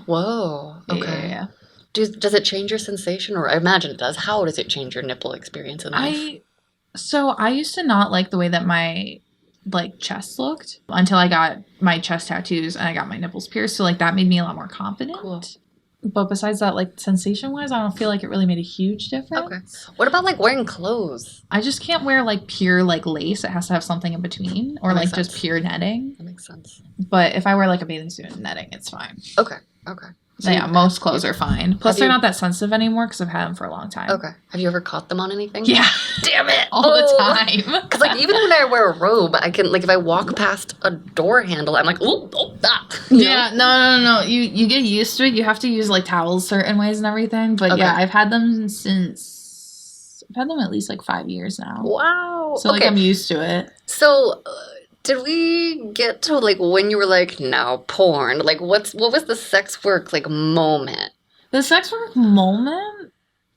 A: Whoa. Okay.
B: Yeah.
A: Does it change your sensation, or I imagine it does? How does it change your nipple experience in life?
B: I used to not like the way that my like chest looked until I got my chest tattoos and I got my nipples pierced. So like that made me a lot more confident.
A: Cool.
B: But besides that, like sensation wise, I don't feel like it really made a huge difference.
A: Okay. What about like wearing clothes?
B: I just can't wear like pure like lace. It has to have something in between, or
A: That
B: like
A: makes
B: just
A: sense.
B: pure netting.
A: That makes sense.
B: But if I wear like a bathing suit and netting, it's fine.
A: Okay.
B: So yeah, most clothes are fine. Plus,
A: Have
B: they're
A: you-
B: not that sensitive anymore because I've had them for a long time.
A: Okay. Have you ever caught them on anything?
B: Yeah.
A: Damn it.
B: All the time.
A: Because like even when I wear a robe, I can like if I walk past a door handle, I'm like, oh, that.
B: Yeah, no. You get used to it. You have to use like towels certain ways and everything. But yeah, I've had them at least like 5 years now.
A: Wow.
B: So like I'm used to it.
A: So did we get to like when you were like, now porn? Like what was the sex work like moment?
B: The sex work moment,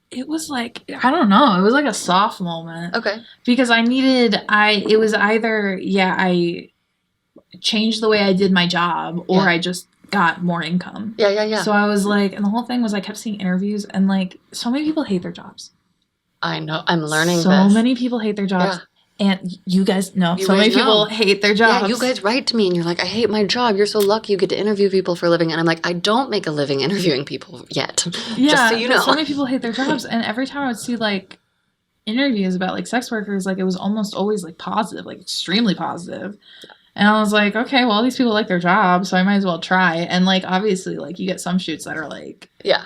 B: it was like, I don't know. It was like a soft moment.
A: Okay.
B: Because I changed the way I did my job or I just got more income.
A: Yeah.
B: So I was like, and the whole thing was I kept seeing interviews and like so many people hate their jobs.
A: I know. I'm learning
B: so
A: this.
B: many people hate their jobs.
A: Yeah.
B: And you guys know.
A: You
B: So many
A: guys know.
B: people hate their jobs.
A: Yeah, you guys write to me and you're like, I hate my job. You're so lucky you get to interview people for a living. And I'm like, I don't make a living interviewing people yet.
B: Yeah,
A: just so you know.
B: So many people hate their jobs. And every time I would see like interviews about like sex workers, like it was almost always like positive, like extremely positive. And I was like, okay, well, these people like their job, so I might as well try. And like, obviously, like you get some shoots that are like,
A: Yeah.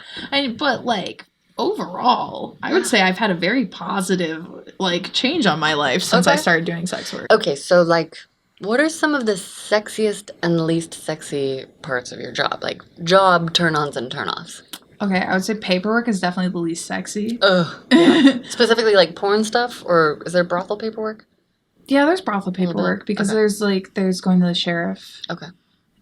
B: but like overall, I would say I've had a very positive like change on my life since I started doing sex work.
A: Okay, so like, what are some of the sexiest and least sexy parts of your job? Like job turn-ons and turn-offs.
B: Okay, I would say paperwork is definitely the least sexy.
A: Ugh. Yeah. Specifically like porn stuff, or is there brothel paperwork?
B: Yeah, there's brothel paperwork because there's going to the sheriff.
A: Okay.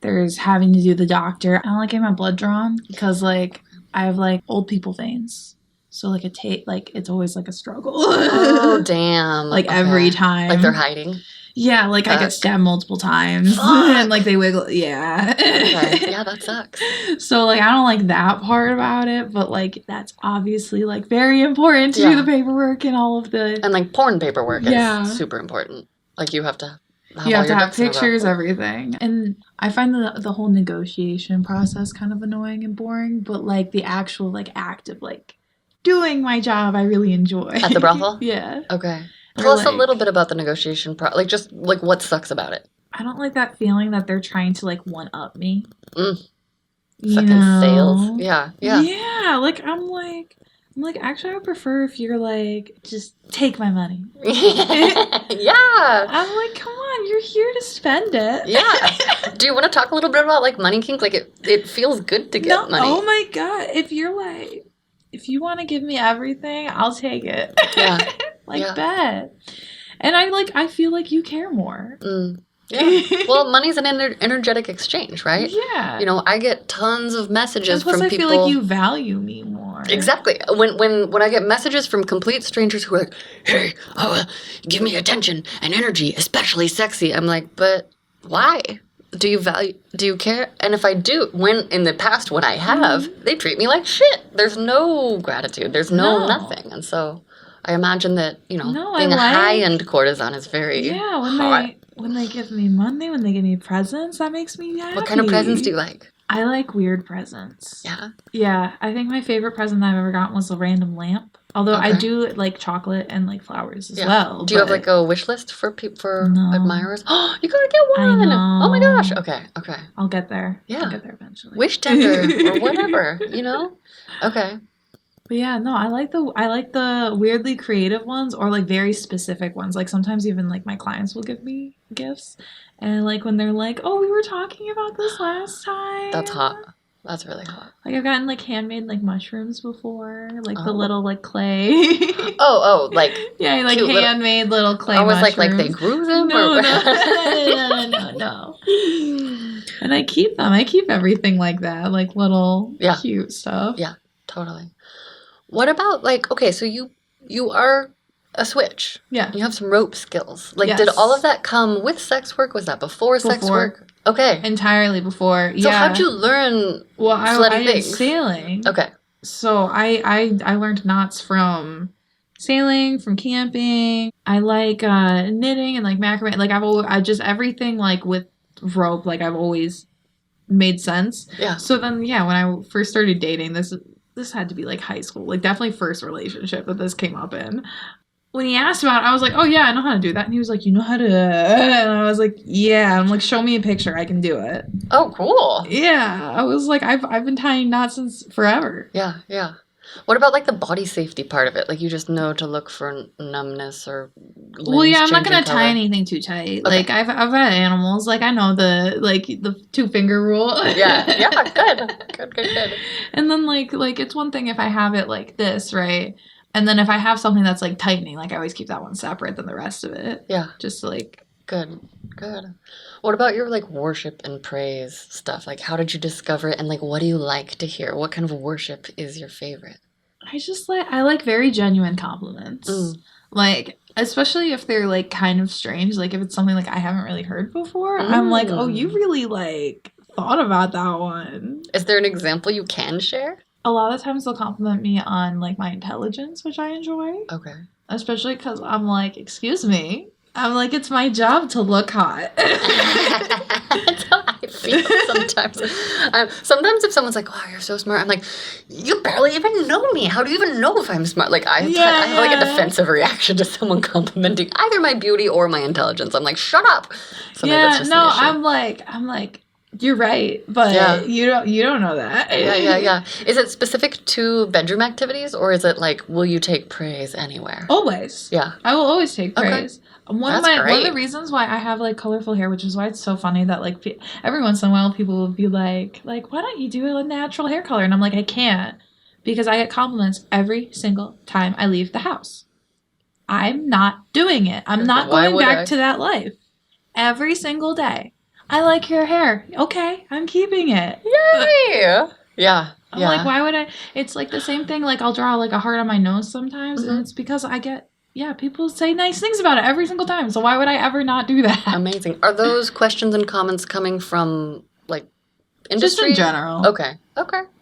B: There's having to do the doctor. I don't like getting my blood drawn because like I have like old people veins. So like it's always like a struggle.
A: Oh damn!
B: Like every time.
A: Like they're hiding.
B: Yeah, like I get stabbed multiple times and like they wiggle. Yeah.
A: Okay. Yeah, that sucks.
B: So like I don't like that part about it, but like that's obviously like very important to do the paperwork and all of the.
A: And like porn paperwork is super important. Like you have to.
B: You have to have pictures, everything. And I find the whole negotiation process kind of annoying and boring, but like the actual like act of like doing my job I really enjoy.
A: At the brothel?
B: Yeah.
A: Okay. Tell us a little bit about the negotiation like just like what sucks about it.
B: I don't like that feeling that they're trying to like one up me.
A: Fucking sales. Yeah.
B: Yeah, like I'm like actually I would prefer if you're like just take my money.
A: Yeah.
B: I'm like, come on, you're here to spend it.
A: Yeah. Do you want to talk a little bit about like money kink? Like it feels good to get money.
B: Oh my god, if you want to give me everything, I'll take it.
A: Yeah.
B: Bet. And I feel like you care more.
A: Yeah. Well, money's an energetic exchange, right?
B: Yeah.
A: You know, I get tons of messages
B: And plus,
A: from
B: I
A: people.
B: feel like you value me more.
A: Exactly. When I get messages from complete strangers who are like, "Hey, give me attention and energy, especially sexy," I'm like, but why? Do you care? And if I do, in the past when I have, they treat me like shit. There's no gratitude. There's no nothing. And so I imagine that, you know, being a high-end courtesan is very hot.
B: When they give me money, when they give me presents, that makes me happy.
A: What kind of presents do you like?
B: I like weird presents.
A: Yeah?
B: Yeah, I think my favorite present that I've ever gotten was a random lamp. Although I do like chocolate and like flowers as well.
A: Do you have like a wish list for admirers? Oh, you gotta get one!
B: I know.
A: Oh my gosh! Okay.
B: I'll get there.
A: Yeah.
B: I'll get there eventually.
A: Wish tender or whatever, you know? Okay.
B: But yeah, no, I like the weirdly creative ones or like very specific ones. Like sometimes even like my clients will give me gifts, and like when they're like, "Oh, we were talking about this last time."
A: That's hot. That's really hot.
B: Like I've gotten like handmade like mushrooms before, like the little like clay.
A: Like
B: yeah, like handmade little clay.
A: I was
B: mushrooms.
A: like they grew them.
B: No. And I keep them. I keep everything like that, like little cute stuff.
A: Yeah, totally. What about like so you are a switch.
B: Yeah.
A: You have some rope skills. Like did all of that come with sex work? Was that before sex work? Okay.
B: Entirely before.
A: So how'd you learn
B: I did sailing.
A: Okay.
B: So I learned knots from sailing, from camping. I like knitting and like macrame. Like I just everything like with rope, like I've always made sense.
A: Yeah.
B: So then when I first started dating, this had to be like high school, like definitely first relationship that this came up in. When he asked about it, I was like, "Oh yeah, I know how to do that." And he was like, "You know how to?" And I was like, "Yeah." I'm like, "Show me a picture, I can do it."
A: Oh, cool.
B: Yeah, I was like, I've been tying knots since forever.
A: Yeah. What about like the body safety part of it? Like you just know to look for numbness or limbs
B: I'm not gonna
A: color.
B: tie anything too tight. Okay. Like I've had animals. Like I know the 2-finger rule.
A: Yeah. Good.
B: And then like it's one thing if I have it like this, right? And then if I have something that's like tightening, like I always keep that one separate than the rest of it.
A: Yeah.
B: Just like
A: good. What about your like worship and praise stuff? Like how did you discover it and like what do you like to hear? What kind of worship is your favorite?
B: I like very genuine compliments. Like especially if they're like kind of strange, like if it's something like I haven't really heard before, I'm like, "Oh, you really like thought about that one."
A: Is there an example you can share?
B: A lot of times they'll compliment me on like my intelligence, which I enjoy.
A: Okay.
B: Especially because I'm like, "Excuse me." I'm like, it's my job to look hot.
A: That's how I feel sometimes. Sometimes if someone's like, "Wow, you're so smart," I'm like, "You barely even know me. How do you even know if I'm smart?" Like I have like a defensive reaction to someone complimenting either my beauty or my intelligence. I'm like, "Shut up." So
B: I'm like, you're right, but you don't know that.
A: Yeah. Is it specific to bedroom activities or is it like, will you take praise anywhere?
B: Always.
A: Yeah.
B: I will always take praise.
A: Okay.
B: One of the reasons why I have like colorful hair, which is why it's so funny that like every once in a while people will be like, "Why don't you do a natural hair color?" And I'm like, I can't because I get compliments every single time I leave the house. I'm not doing it. I'm not going back to that life. Every single day. I like your hair. Okay, I'm keeping it.
A: Yay! Yeah.
B: I'm like, why would I? It's like the same thing. Like I'll draw like a heart on my nose sometimes, and it's because I get. Yeah, people say nice things about it every single time. So why would I ever not do that?
A: Amazing. Are those questions and comments coming from like industry?
B: Just in general.
A: Okay.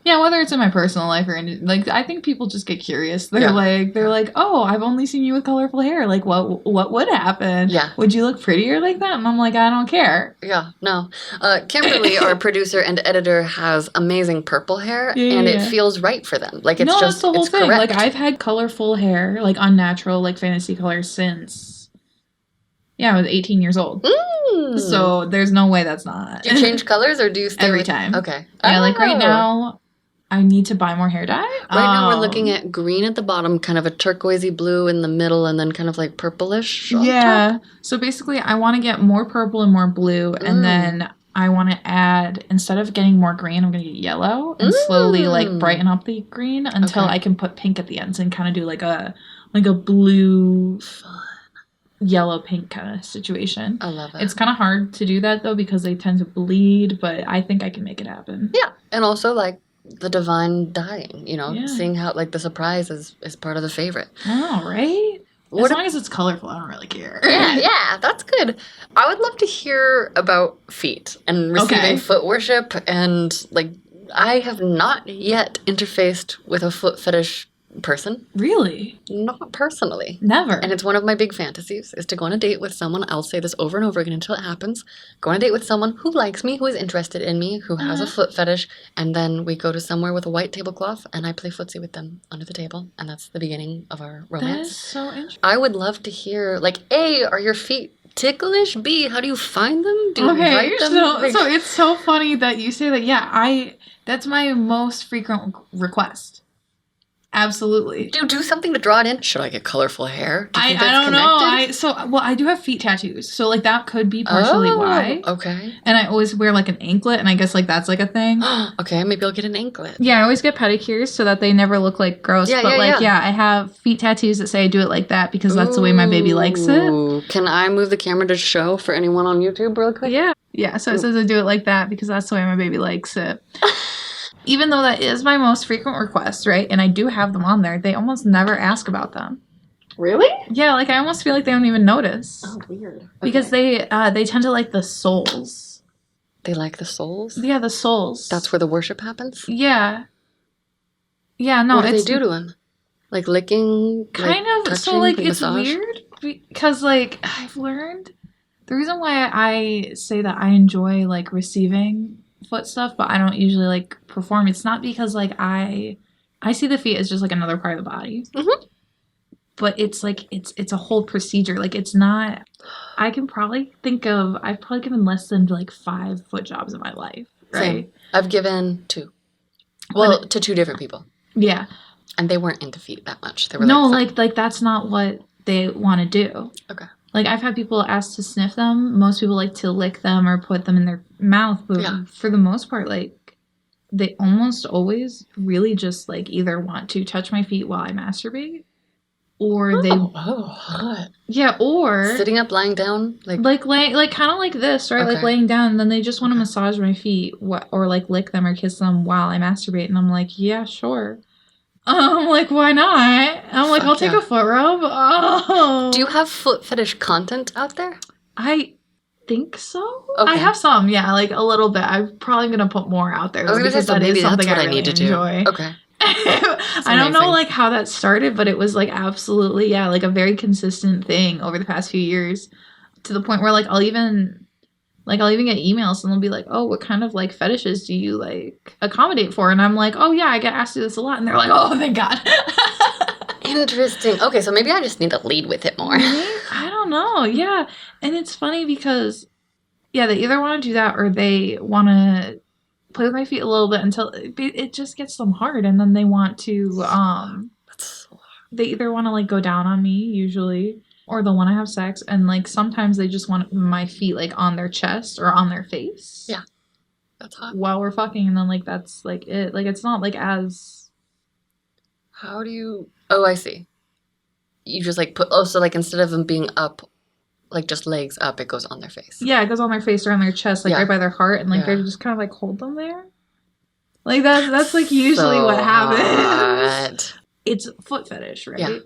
B: Yeah, whether it's in my personal life or like, I think people just get curious. They're like, "Oh, I've only seen you with colorful hair. Like, what would happen?
A: Yeah.
B: Would you look prettier like that?" And I'm like, I don't care.
A: Yeah, no. Kimberly, our producer and editor, has amazing purple hair, and it feels right for them. Like it's
B: that's the whole thing.
A: Correct.
B: Like I've had colorful hair, like unnatural, like fantasy colors since. Yeah, I was 18 years old. So there's no way that's not.
A: Do you change colors or do you stay
B: every time?
A: Okay.
B: Yeah, like right now, I need to buy more hair dye.
A: Right now we're looking at green at the bottom, kind of a turquoisey blue in the middle, and then kind of like purplish on top.
B: So basically I want to get more purple and more blue, and then I want to add, instead of getting more green, I'm going to get yellow and slowly like brighten up the green until I can put pink at the ends and kind of do like a blue. yellow pink kind of situation.
A: I love it.
B: It's kind of hard to do that though because they tend to bleed, but I think I can make it happen.
A: Yeah, and also like the divine dying, you know,
B: Yeah.
A: seeing how like the surprise is part of the favorite.
B: Oh, right?
A: What
B: as long as it's colorful, I don't really care.
A: Yeah, that's good. I would love to hear about feet and receiving foot worship, and like I have not yet interfaced with a foot fetish person.
B: Really?
A: Not personally.
B: Never.
A: And it's one of my big fantasies is to go on a date with someone. I'll say this over and over again until it happens. Go on a date with someone who likes me, who is interested in me, who has a foot fetish, and then we go to somewhere with a white tablecloth and I play footsie with them under the table, and that's the beginning of our romance.
B: That is so interesting.
A: I would love to hear, like, A, are your feet ticklish? B, how do you find them? Do you invite them?
B: So it's so funny that you say that. Yeah, that's my most frequent request. Absolutely.
A: Do you do something to draw it in? Should I get colorful hair? Do you think
B: I
A: that's
B: don't know. I do have feet tattoos, so like that could be partially why.
A: Okay.
B: And I always wear like an anklet, and I guess like that's like a thing.
A: Okay, maybe I'll get an anklet.
B: Yeah, I always get pedicures so that they never look like gross.
A: Yeah,
B: but I have feet tattoos that say I do it like that because that's the way my baby likes it.
A: Can I move the camera to show for anyone on YouTube real quick?
B: Yeah. Yeah, so it says I do it like that because that's the way my baby likes it. Even though that is my most frequent request, right? And I do have them on there, they almost never ask about them.
A: Really?
B: Yeah, like I almost feel like they don't even notice.
A: Oh, weird. Okay.
B: Because they tend to like the soles.
A: They like the soles?
B: Yeah, the soles.
A: That's where the worship happens?
B: Yeah. Yeah, no,
A: what do they do to him? Like licking?
B: Kind
A: like
B: of.
A: touching,
B: So like
A: like
B: it's
A: massage?
B: weird because like I've learned the reason why I say that I enjoy like receiving foot stuff, but I don't usually like perform. It's not because like I see the feet as just like another part of the body, but it's like it's a whole procedure. Like it's not. I've probably given less than like 5 foot jobs in my life. Right.
A: Same. I've given 2. Well, to 2 different people.
B: Yeah.
A: And they weren't into feet that much. They were
B: like that's not what they want to do.
A: Okay.
B: Like, I've had people ask to sniff them. Most people like to lick them or put them in their mouth. But for the most part, like, they almost always really just, like, either want to touch my feet while I masturbate. Or they...
A: hot.
B: Yeah, or...
A: Sitting up, lying down?
B: Like kind of like this, right?
A: Okay.
B: Like, laying down, and then they just want to massage my feet. Or, like, lick them or kiss them while I masturbate. And I'm like, yeah, sure. I'm like, why not? I'm like, I'll take a foot rub. Oh.
A: Do you have foot fetish content out there?
B: I think so.
A: Okay.
B: I have some, yeah, like a little bit. I'm probably gonna put more out there though, because that is something I really enjoy.
A: Okay.
B: I don't know like how that started, but it was like absolutely, yeah, like a very consistent thing over the past few years, to the point where like I'll even get emails and they'll be like, oh, what kind of like fetishes do you like accommodate for? And I'm like, oh yeah, I get asked to do this a lot. And they're like, oh, thank God.
A: Interesting. Okay, so maybe I just need to lead with it more.
B: I don't know. Yeah. And it's funny because, yeah, they either want to do that or they want to play with my feet a little bit until it just gets them hard. And then they want to, they either want to like go down on me usually, or they'll want to have sex, and like sometimes they just want my feet like on their chest or on their face.
A: Yeah, that's hot.
B: While we're fucking, and then like that's like it. Like it's not like as.
A: How do you? Oh, I see. You just like put. Oh, so like instead of them being up, like just legs up, it goes on their face.
B: Yeah, it goes on their face or on their chest, like right by their heart, and like they just kind of like hold them there. Like that's like usually what happens. It's foot fetish, right? Yeah.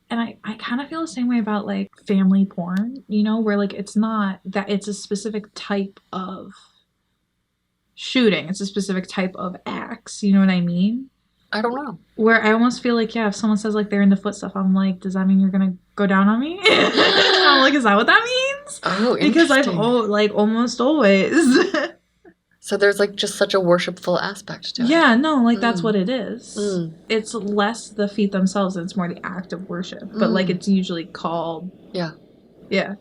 B: And I kind of feel the same way about, like, family porn, you know, where, like, it's not that it's a specific type of shooting. It's a specific type of acts, you know what I mean?
A: I don't know.
B: Where I almost feel like, yeah, if someone says, like, they're into foot stuff, I'm like, does that mean you're going to go down on me? I'm like, is that what that means?
A: Oh, interesting.
B: Because I've, almost always...
A: So there's, like, just such a worshipful aspect to it.
B: Yeah, no, like, that's what it is. It's less the feet themselves, and it's more the act of worship. But, like, it's usually called...
A: Yeah.
B: Yeah.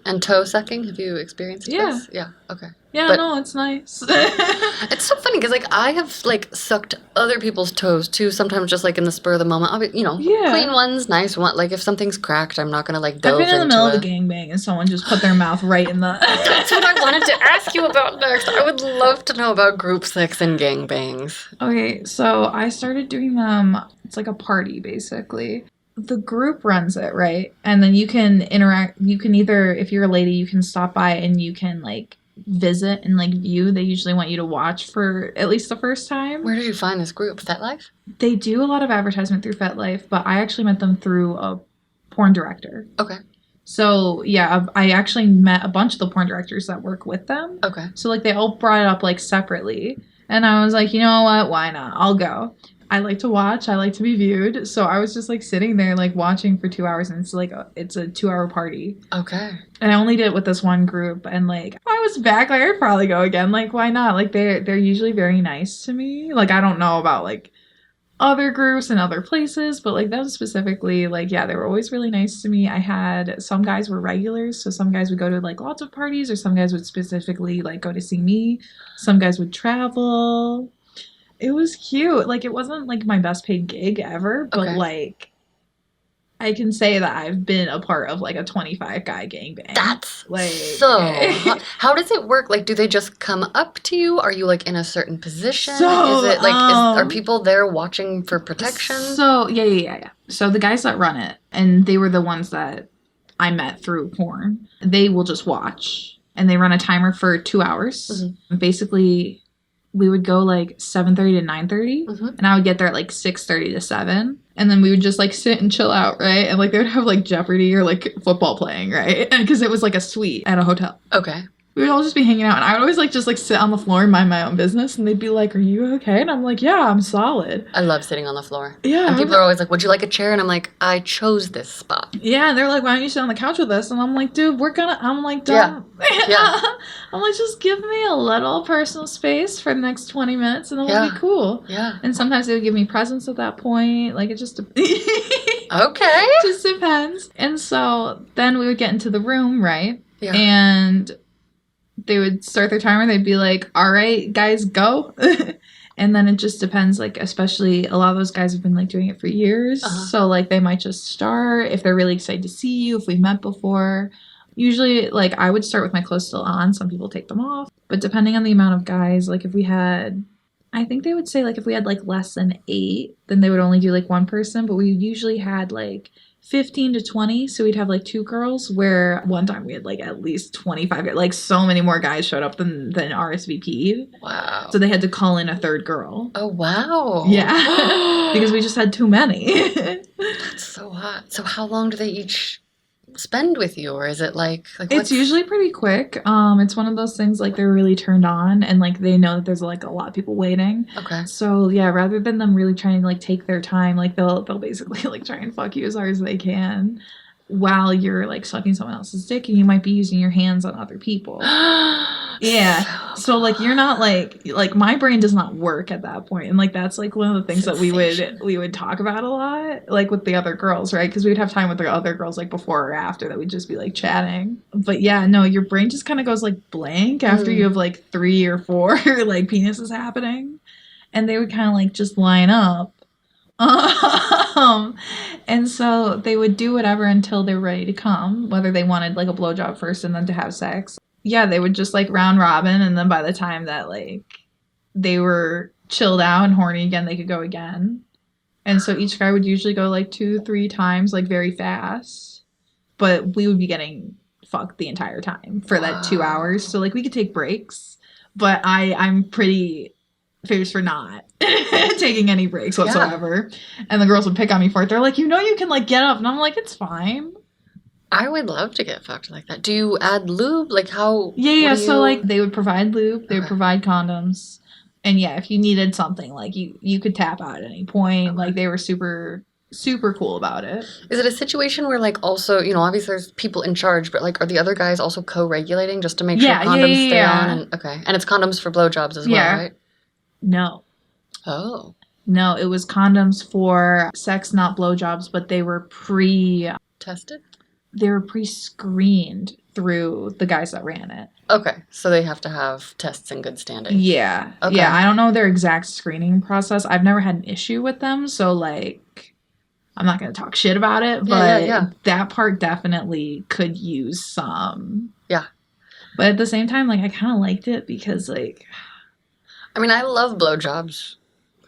A: And toe sucking? Have you experienced this? Yeah, okay.
B: Yeah, no, it's nice.
A: It's so funny, because, like, I have, like, sucked other people's toes, too, sometimes just, like, in the spur of the moment. I'll be, you know, clean ones, nice one. Like, if something's cracked, I'm not going to, like, delve into it.
B: I've been in the middle of a gangbang, and someone just put their mouth right in the...
A: That's what I wanted to ask you about next. I would love to know about group sex and gangbangs.
B: Okay, so I started doing them... It's like a party, basically. the group runs it, right? And then you can interact. You can either, if you're a lady, you can stop by and you can like visit and like view. They usually want you to watch for at least the first time.
A: Where did you find this group? FetLife?
B: They do a lot of advertisement through FetLife, but I actually met them through a porn director.
A: Okay.
B: So, yeah, I actually met a bunch of the porn directors that work with them.
A: Okay.
B: So, like, they all brought it up, like, separately. And I was like, you know what? Why not? I'll go. I like to watch. I like to be viewed. So I was just, like, sitting there, like, watching for 2 hours. And it's, like, it's a 2-hour party.
A: Okay.
B: And I only did it with this one group. And, like, if I was back, like, I'd probably go again. Like, why not? Like, they're usually very nice to me. Like, I don't know about, like, other groups and other places, but like them specifically, like, yeah, they were always really nice to me. I had some guys were regulars, so some guys would go to like lots of parties, or some guys would specifically like go to see me. Some guys would travel. It was cute. Like, it wasn't like my best paid gig ever, but like I can say that I've been a part of like a 25 guy gangbang.
A: That's
B: like
A: so hot. How does it work? Like, do they just come up to you? Are you like in a certain position?
B: So,
A: is it like are people there watching for protection?
B: So yeah. So the guys that run it, and they were the ones that I met through porn, they will just watch, and they run a timer for 2 hours. Mm-hmm. Basically, we would go like 7:30 to 9:30, mm-hmm. and I would get there at like 6:30 to 7. And then we would just, like, sit and chill out, right? And, like, they would have, like, Jeopardy or, like, football playing, right? And because it was, like, a suite at a hotel.
A: Okay.
B: We would all just be hanging out. And I would always, like, just, like, sit on the floor and mind my own business. And they'd be like, are you okay? And I'm like, yeah, I'm solid.
A: I love sitting on the floor.
B: Yeah.
A: And people are always like, would you like a chair? And I'm like, I chose this spot.
B: Yeah. And they're like, why don't you sit on the couch with us? And I'm like, dude, I'm like, done. Yeah. I'm like, just give me a little personal space for the next 20 minutes and it'll be cool.
A: Yeah.
B: And sometimes they would give me presents at that point. Like, it just...
A: Okay.
B: Just depends. And so then we would get into the room, right?
A: Yeah.
B: And they would start their timer. They'd be like, all right, guys, go. And then it just depends. Like, especially a lot of those guys have been like doing it for years. Uh-huh. So like they might just start if they're really excited to see you, if we've met before. Usually, like, I would start with my clothes still on. Some people take them off. But depending on the amount of guys, like if we had... I think they would say, like, if we had, like, less than 8, then they would only do, like, one person. But we usually had, like, 15 to 20. So we'd have, like, 2 girls, where one time we had, like, at least 25. Like, so many more guys showed up than RSVP'd.
A: Wow.
B: So they had to call in a 3rd girl.
A: Oh, wow.
B: Yeah. Because we just had too many.
A: That's so hot. So how long do they each... spend with you, or is it like
B: it's usually pretty quick. It's one of those things like they're really turned on and like they know that there's like a lot of people waiting.
A: Okay.
B: So yeah, rather than them really trying to like take their time, like they'll basically like try and fuck you as hard as they can while you're like sucking someone else's dick, and you might be using your hands on other people. Yeah. So like you're not like my brain does not work at that point, and like that's like one of the things that we would talk about a lot, like with the other girls, right? Because we would have time with the other girls like before or after that we'd just be like chatting. But yeah, no, your brain just kind of goes like blank after you have like 3 or 4 like penises happening, and they would kind of like just line up. And so they would do whatever until they're ready to come, whether they wanted like a blowjob first and then to have sex. Yeah, they would just like round robin, and then by the time that like they were chilled out and horny again, they could go again. And so each guy would usually go like 2-3 times, like very fast, but we would be getting fucked the entire time for that 2 hours. So like we could take breaks, but I'm pretty famous for not taking any breaks whatsoever. Yeah. And the girls would pick on me for it. They're like, you know, you can like get up, and I'm like, it's fine.
A: I would love to get fucked like that. Do you add lube? Like how?
B: Yeah. So like they would provide lube, they would provide condoms, and yeah, if you needed something, like you could tap out at any point. Okay. Like they were super cool about it.
A: Is it a situation where like also, you know, obviously there's people in charge, but like are the other guys also co-regulating just to make sure condoms stay on? And okay, and it's condoms for blowjobs as well, right?
B: No.
A: Oh.
B: No, it was condoms for sex, not blowjobs, but they were
A: tested?
B: They were pre-screened through the guys that ran it.
A: Okay, so they have to have tests in good standing.
B: Yeah. Okay. Yeah, I don't know their exact screening process. I've never had an issue with them, so like I'm not going to talk shit about it, but that part definitely could use some.
A: Yeah.
B: But at the same time, like I kind of liked it because like
A: I mean, I love blowjobs,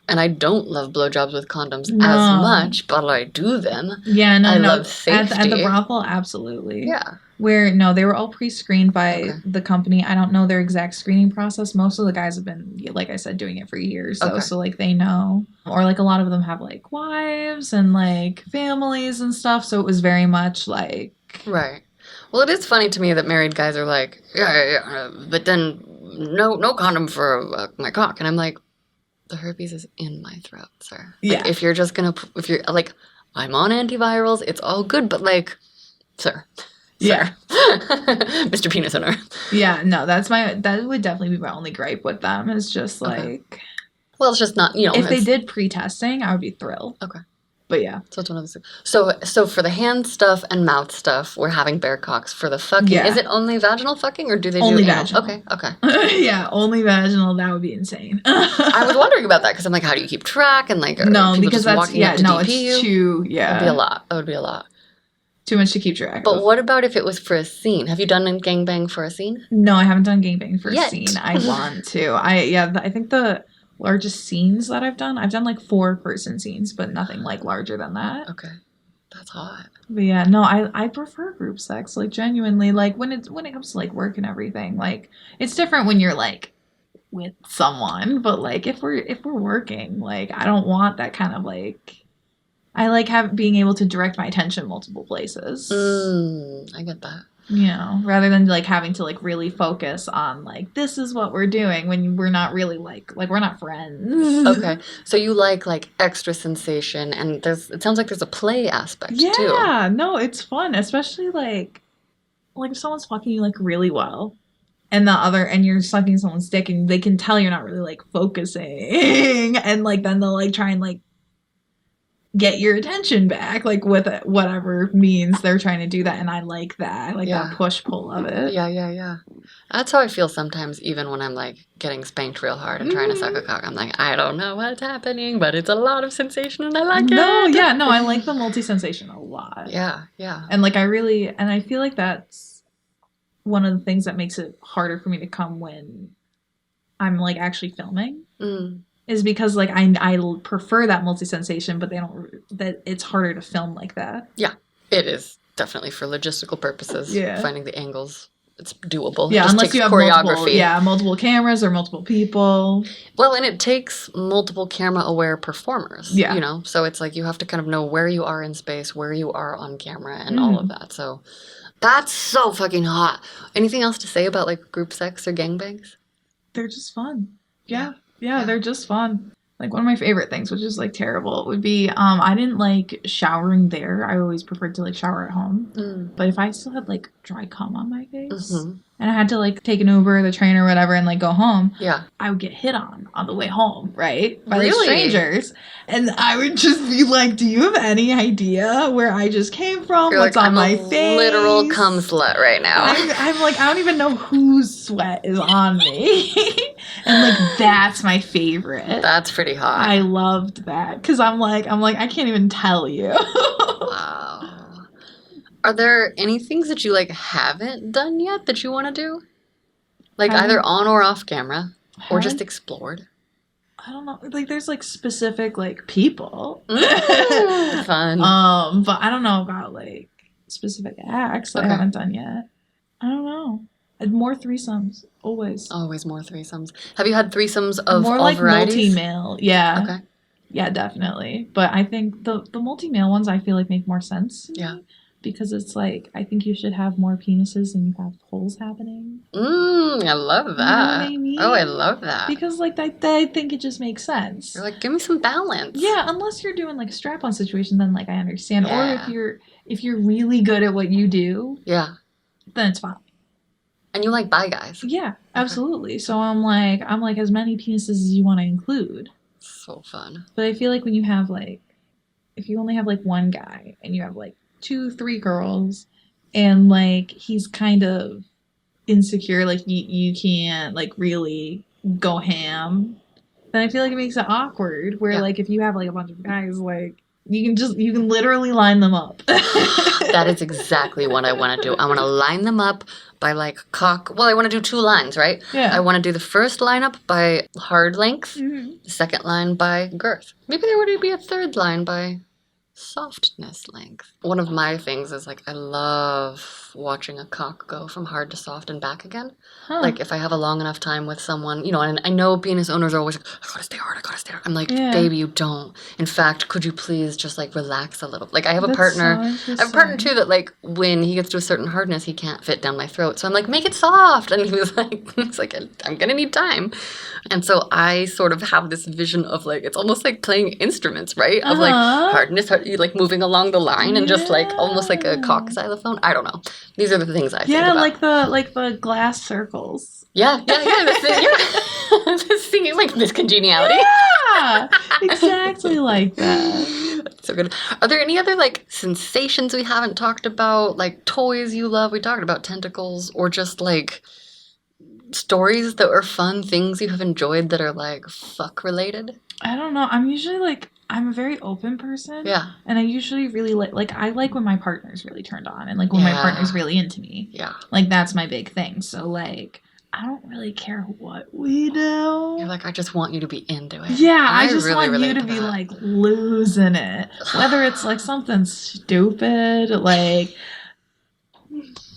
A: And I don't love blowjobs with condoms
B: No.
A: as much, but I do them.
B: Yeah, no,
A: I
B: no.
A: love safety.
B: At the brothel, absolutely.
A: Yeah.
B: Where, no, they were all pre-screened by
A: Okay.
B: the company. I don't know their exact screening process. Most of the guys have been, like I said, doing it for years. So,
A: Okay.
B: so like, they know. Or, like, a lot of them have, like, wives and, like, families and stuff. So it was very much, like...
A: Right. Well, it is funny to me that married guys are like, yeah, but then no condom for my cock. And I'm like, the herpes is in my throat, sir. Like,
B: Yeah.
A: if you're just gonna, if you're like, I'm on antivirals, it's all good, but like, sir.
B: Yeah.
A: Mr. Penis Owner.
B: Yeah, no, that would definitely be my only gripe with them. Is just like...
A: Okay. Well, it's just not, you know.
B: If they did pre-testing, I would be thrilled.
A: Okay.
B: But yeah.
A: So it's one of those things. So for the hand stuff and mouth stuff, we're having bear cocks. For the fucking,
B: Yeah.
A: is it only vaginal fucking, or do they
B: Only
A: do anal?
B: vaginal.
A: Okay.
B: Yeah, only vaginal. That would be insane.
A: I was wondering about that because I'm like, how do you keep track? And like,
B: no,
A: people
B: because
A: just
B: that's
A: walking up to DP
B: it's
A: you?
B: too
A: That would be a lot. That would be a lot.
B: Too much to keep track
A: But
B: of.
A: what about if it was for a scene? Have you done a gangbang for a scene?
B: No, I haven't done gangbang for a
A: Yet.
B: scene. I want to. I think the largest scenes that I've done like 4-person scenes, but nothing like larger than that.
A: Okay. That's hot.
B: But yeah, no, I prefer group sex, like genuinely, like when it comes to like work and everything. Like it's different when you're like with someone, but like if we're working, like I don't want that kind of like, I like being able to direct my attention multiple places.
A: I get that.
B: You know, rather than like having to like really focus on like this is what we're doing when we're not really like we're not friends.
A: Okay. So you like extra sensation, and it sounds like there's a play aspect too.
B: Yeah, no, it's fun, especially like if someone's fucking you like really well, and you're sucking someone's dick and they can tell you're not really like focusing, and like then they'll like try and like get your attention back, like with whatever means they're trying to do that, and I like that. I like that push-pull of it.
A: Yeah. That's how I feel sometimes, even when I'm like getting spanked real hard and trying to suck a cock. I'm like, I don't know what's happening, but it's a lot of sensation and I like it.
B: No, I like the multi-sensation a lot.
A: Yeah.
B: And like I feel like that's one of the things that makes it harder for me to come when I'm like actually filming. Is because like I prefer that multi-sensation, but that it's harder to film like that.
A: Yeah, it is definitely for logistical purposes. Yeah, finding the angles, it's doable.
B: Yeah,
A: it just
B: unless
A: takes
B: you have
A: choreography.
B: multiple cameras or multiple people.
A: Well, and it takes multiple camera-aware performers.
B: Yeah,
A: you know, so it's like you have to kind of know where you are in space, where you are on camera, and all of that. So that's so fucking hot. Anything else to say about like group sex or gangbangs?
B: They're just fun. Yeah, they're just fun. Like one of my favorite things, which is like terrible, would be I didn't like showering there. I always preferred to like shower at home. But if I still had like dry cum on my face and I had to like take an Uber, the train or whatever, and like go home, I would get hit on the way home, right? By like strangers. And I would just be like, do you have any idea where I just came from?
A: You're
B: What's
A: like,
B: on my
A: I'm a
B: face?
A: literal cum slut right now.
B: I'm like, I don't even know whose sweat is on me. And like that's my favorite.
A: That's pretty hot.
B: I loved that because I'm like I can't even tell you.
A: Wow. Are there any things that you like haven't done yet that you want to do? Like either on or off camera, or just explored?
B: I don't know. Like there's like specific like people.
A: Fun.
B: But I don't know about like specific acts that I haven't done yet. I don't know. More threesomes, always.
A: Always more threesomes. Have you had threesomes of
B: more
A: all
B: like
A: varieties?
B: multi-male? Yeah.
A: Okay.
B: Yeah, definitely. But I think the multi-male ones I feel like make more sense.
A: Yeah.
B: Because it's like I think you should have more penises than you have holes happening.
A: I love that.
B: You know what I mean?
A: Oh, I love that.
B: Because like I think it just makes sense.
A: You're like, give me some balance.
B: Yeah, unless you're doing like a strap-on situation, then like I understand. Yeah. Or if you're really good at what you do, then it's fine.
A: And you like bi guys.
B: Yeah, absolutely. Okay. So I'm like as many penises as you want to include.
A: So fun.
B: But I feel like when you have like, if you only have like one guy and you have like 2-3 girls and like he's kind of insecure, like you can't like really go ham, then I feel like it makes it awkward where like if you have like a bunch of guys like You can literally line them up.
A: That is exactly what I want to do. I want to line them up by like cock. Well, I want to do 2 lines, right?
B: Yeah.
A: I want to do the first line up by hard length,
B: Mhm.
A: the second line by girth. Maybe there would be a third line by softness length. One of my things is like I love watching a cock go from hard to soft and back again.
B: Huh.
A: Like if I have a long enough time with someone, you know, and I know penis owners are always like, I gotta stay hard, I gotta stay hard. I'm like,
B: Yeah.
A: baby, you don't. In fact, could you please just like relax a little? Like I have a
B: That's
A: partner.
B: so
A: I have a partner
B: interesting.
A: too that like when he gets to a certain hardness, he can't fit down my throat. So I'm like, make it soft. And he was like, he's like, I'm gonna need time. And so I sort of have this vision of like, it's almost like playing instruments, right? Of like hardness, you like moving along the line and just like almost like a cock xylophone. I don't know. These are the things I think
B: Yeah,
A: about.
B: like the glass circles.
A: Yeah. This singing like this congeniality.
B: Yeah, exactly like that.
A: So good. Are there any other like sensations we haven't talked about? Like toys you love? We talked about tentacles, or just like stories that were fun, things you have enjoyed that are like fuck related?
B: I don't know. I'm usually like I'm a very open person.
A: Yeah.
B: And I usually really like I like when my partner's really turned on and like when my partner's really into me.
A: Yeah.
B: Like that's my big thing. So like I don't really care what we do.
A: You're like, I just want you to be into it.
B: Yeah, I just
A: really
B: want you
A: relate
B: to
A: to
B: be
A: that.
B: like losing it. Whether it's like something stupid, like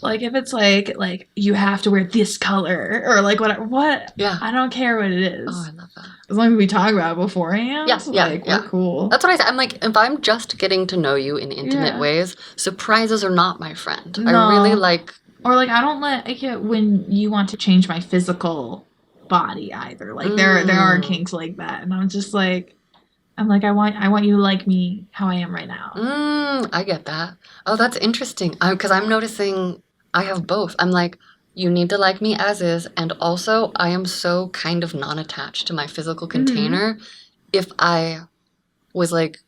B: if it's like you have to wear this color or like what
A: Yeah.
B: I don't care what it is.
A: Oh, I love that.
B: As long as we talk about it beforehand, we're cool.
A: That's what I say. I'm like, if I'm just getting to know you in intimate ways, surprises are not my friend.
B: No.
A: I really like...
B: Or like I don't like it when you want to change my physical body either. Like there are kinks like that, and I'm just like, I want you to like me how I am right now.
A: I get that. Oh, that's interesting. Because I'm noticing I have both. I'm like, you need to like me as is, and also I am so kind of non-attached to my physical container. If I was like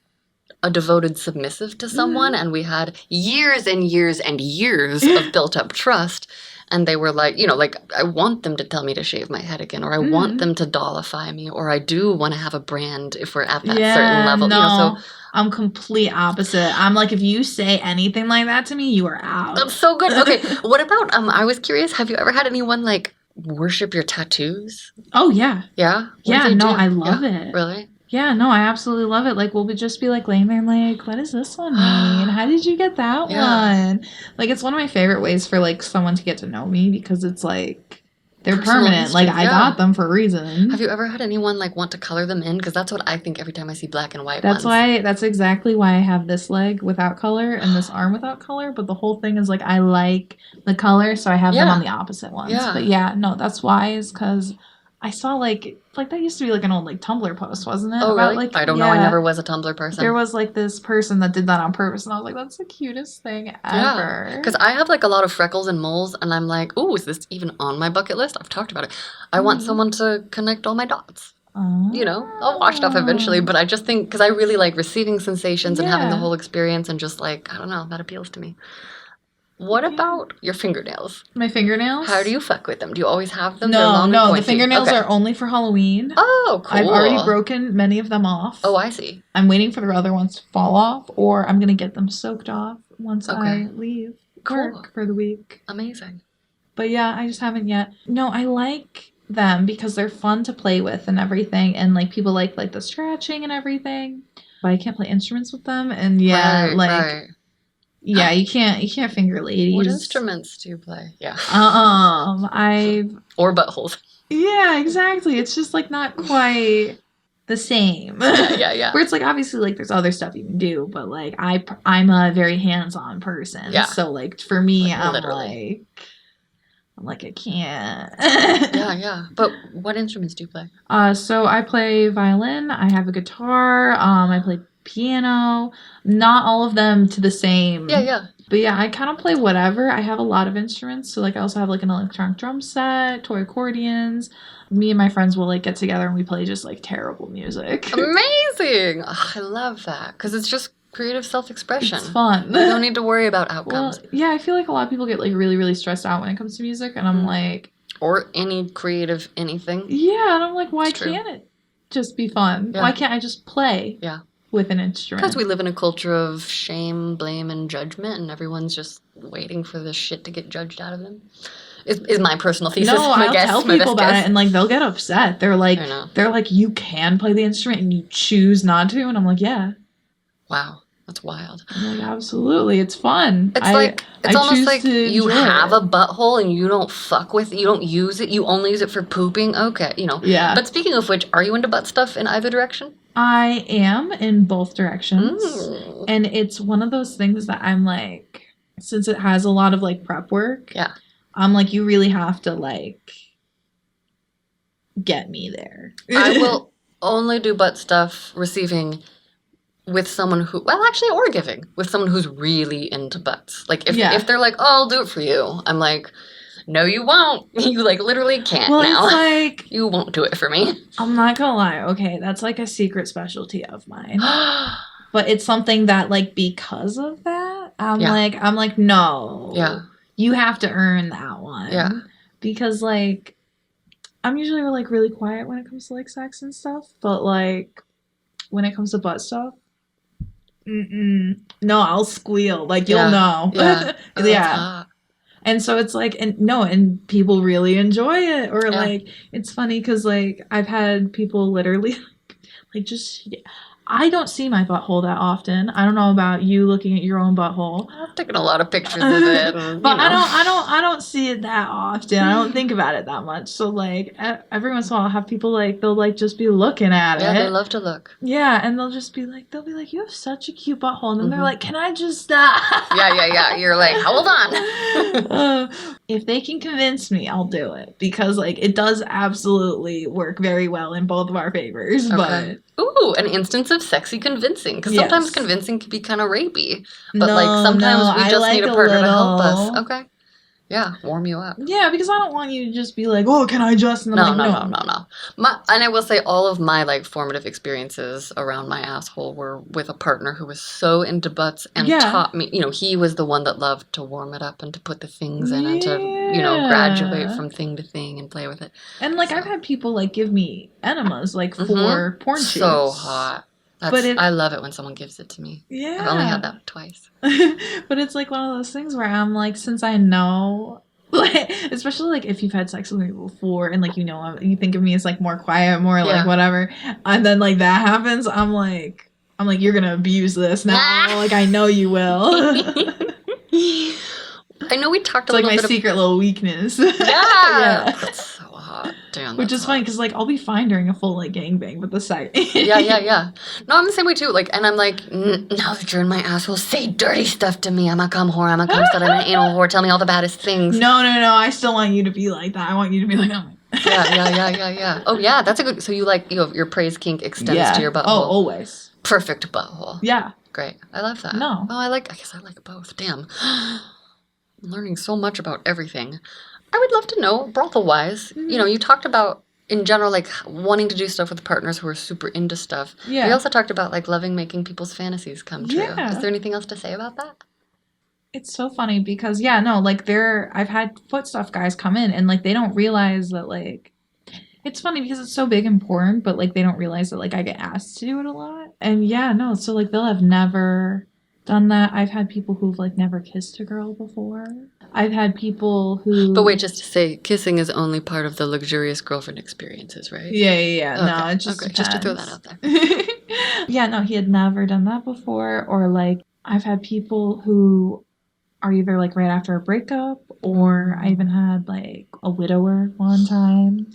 A: a devoted submissive to someone and we had years and years and years of built up trust, and they were like, you know, like I want them to tell me to shave my head again, or I want them to dollify me, or I do want to have a brand if we're at that certain level.
B: No,
A: you know, so
B: I'm complete opposite. I'm like, if you say anything like that to me, you are out.
A: that's so good. Okay, what about I was curious, have you ever had anyone like worship your tattoos?
B: Oh yeah.
A: Yeah?
B: Yeah, no, I love it.
A: Really?
B: Yeah, no, I absolutely love it. Like, we'll just be like laying there like, what does this one mean? How did you get that one? Like, it's one of my favorite ways for like someone to get to know me because it's like they're
A: Personal
B: permanent.
A: history,
B: Like, I got them for a reason.
A: Have you ever had anyone like want to color them in? Because that's what I think every time I see black and white
B: That's
A: ones.
B: that's exactly why I have this leg without color and this arm without color. But the whole thing is like, I like the color, so I have them on the opposite ones.
A: Yeah.
B: But yeah, no, that's why is because I saw like that used to be like an old like Tumblr post, wasn't it?
A: Oh,
B: About,
A: really?
B: like,
A: I don't know. I never was a Tumblr person.
B: There was like this person that did that on purpose, and I was like, that's the cutest thing ever.
A: Because I have like a lot of freckles and moles, and I'm like, ooh, is this even on my bucket list? I've talked about it. I want someone to connect all my dots. You know, I'll wash it off eventually, but I just think, because I really like receiving sensations and having the whole experience, and just like, I don't know, that appeals to me. What about your fingernails?
B: My fingernails?
A: How do you fuck with them? Do you always have them?
B: No, the fingernails are only for Halloween.
A: Oh, cool.
B: I've already broken many of them off.
A: Oh, I see.
B: I'm waiting for the other ones to fall off, or I'm going to get them soaked off once I leave work for the week.
A: Amazing.
B: But yeah, I just haven't yet. No, I like them because they're fun to play with and everything, and like people like the scratching and everything. But I can't play instruments with them, and
A: Right.
B: Yeah, you can't finger ladies.
A: What instruments do you play? Yeah. Or buttholes.
B: Yeah, exactly. It's just like not quite the same.
A: Yeah.
B: Where it's like obviously like there's other stuff you can do, but like I'm a very hands-on person.
A: Yeah.
B: So like for me,
A: like,
B: I'm
A: literally.
B: like I can't.
A: Yeah. But what instruments do you play?
B: So I play violin. I have a guitar. I play piano. Not all of them to the same.
A: Yeah.
B: But yeah, I kind of play whatever. I have a lot of instruments. So like I also have like an electronic drum set, toy accordions. Me and my friends will like get together and we play just like terrible music.
A: Amazing. Oh, I love that. Because it's just creative self-expression.
B: It's fun.
A: You don't need to worry about outcomes.
B: Well, yeah, I feel like a lot of people get like really, really stressed out when it comes to music. And I'm like...
A: Or any creative anything.
B: Yeah, and I'm like, why can't it just be fun?
A: Yeah.
B: Why can't I just play?
A: Yeah.
B: with an instrument.
A: Because we live in a culture of shame, blame, and judgment, and everyone's just waiting for this shit to get judged out of them. Is my personal thesis.
B: No, I'll tell people about it, and like they'll get upset. They're like, you can play the instrument and you choose not to, and I'm like, yeah.
A: Wow. That's wild.
B: I'm like, absolutely, it's fun.
A: It's almost like you have a butthole and you don't fuck with it. You don't use it. You only use it for pooping. Okay,
B: Yeah.
A: But speaking of which, are you into butt stuff in either direction?
B: I am in both directions. And it's one of those things that I'm like, since it has a lot of like prep work.
A: Yeah.
B: I'm like, you really have to like get me there.
A: I will only do butt stuff receiving with someone who, or giving with someone who's really into butts. Like, if they're like, oh, I'll do it for you, I'm like, no, you won't. You, like, literally can't now.
B: It's like,
A: you won't do it for me.
B: I'm not gonna lie. Okay, that's, like, a secret specialty of mine. But it's something that, like, because of that, I'm like, no.
A: Yeah.
B: You have to earn that one.
A: Yeah.
B: Because, like, I'm usually, like, really quiet when it comes to, like, sex and stuff. But, like, when it comes to butt stuff, no, I'll squeal. Like, you'll know.
A: Yeah.
B: Yeah. And so it's like, and people really enjoy it. Or like, it's funny because like I've had people literally like just, I don't see my butthole that often. I don't know about you looking at your own butthole.
A: I've taken a lot of pictures of it. And,
B: but I don't see it that often. I don't think about it that much. So like every once in a while I'll have people like, they'll like just be looking at it.
A: Yeah, they love to look.
B: Yeah, and they'll be like, you have such a cute butthole. And then they're like, can I just stop?
A: Yeah. You're like, hold on.
B: If they can convince me, I'll do it. Because like it does absolutely work very well in both of our favors.
A: Okay. But ooh, an instance of sexy convincing. Because sometimes convincing can be kind of rapey. But sometimes we just need a partner to help us. Okay. Yeah, warm you up.
B: Yeah, because I don't want you to just be like, oh, can I just? And I'm
A: No. And I will say all of my like formative experiences around my asshole were with a partner who was so into butts and taught me, he was the one that loved to warm it up and to put the things in and to, graduate from thing to thing and play with it.
B: And like I've had people like give me enemas like for porn shoots.
A: So hot. I love it when someone gives it to me. Yeah. I've only had that twice.
B: But it's like one of those things where I'm like, since I know, like, especially like if you've had sex with me before and like, you think of me as like more quiet, more like whatever. And then like that happens. I'm like, you're going to abuse this now. Like, I know you will.
A: I know we talked a little bit.
B: It's like my secret little weakness.
A: Yeah. That's so hot. Damn.
B: Which is funny because like I'll be fine during a full like gangbang, but the second.
A: Yeah. No, I'm the same way too. Like, and I'm like, now that you're in my asshole, say dirty stuff to me. I'm a cum whore. I'm a cum stud. I'm an anal whore. Tell me all the baddest things.
B: No. I still want you to be like that. I want you to be like, oh my.
A: Yeah. Oh yeah, that's a good. So you like your praise kink extends to your butthole.
B: Oh, always.
A: Perfect butthole.
B: Yeah.
A: Great. I love that.
B: No.
A: Oh, I guess I like both. Damn. I'm learning so much about everything. I would love to know, brothel-wise, you talked about, in general, like, wanting to do stuff with partners who are super into stuff. Yeah. We also talked about, like, loving making people's fantasies come true. Yeah. Is there anything else to say about that?
B: It's so funny because, I've had foot stuff guys come in and, like, they don't realize that, like, it's funny because it's so big and important, but, like, they don't realize that, like, I get asked to do it a lot. And, so, like, they'll have never done that. I've had people who've, like, never kissed a girl before. I've had people who...
A: But wait, just to say, kissing is only part of the luxurious girlfriend experiences, right?
B: Yeah. Okay. No, it just depends.
A: Just to throw that out there.
B: He had never done that before. Or, like, I've had people who are either, like, right after a breakup, or I even had, like, a widower one time.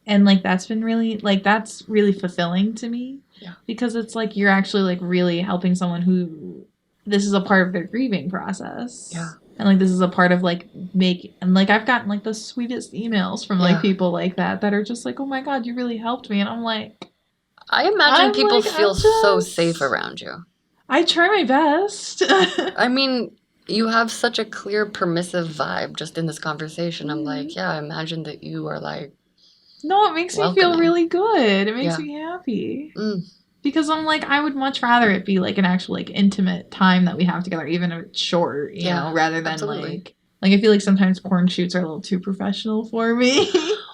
B: And, like, that's been really, like, that's really fulfilling to me.
A: Yeah.
B: Because it's, like, you're actually, like, really helping someone who... This is a part of their grieving process.
A: Yeah.
B: And, like, this is a part of, like, and, like, I've gotten, like, the sweetest emails from, like, people like that are just like, oh, my God, you really helped me. And I'm like...
A: I imagine people feel so safe around you.
B: I try my best.
A: I mean, you have such a clear, permissive vibe just in this conversation. I'm like, I imagine that you are, like...
B: No, it makes me feel really good. It makes me happy. Because I'm like, I would much rather it be like an actual like intimate time that we have together, even if it's short, you know, rather than like I feel like sometimes porn shoots are a little too professional for me.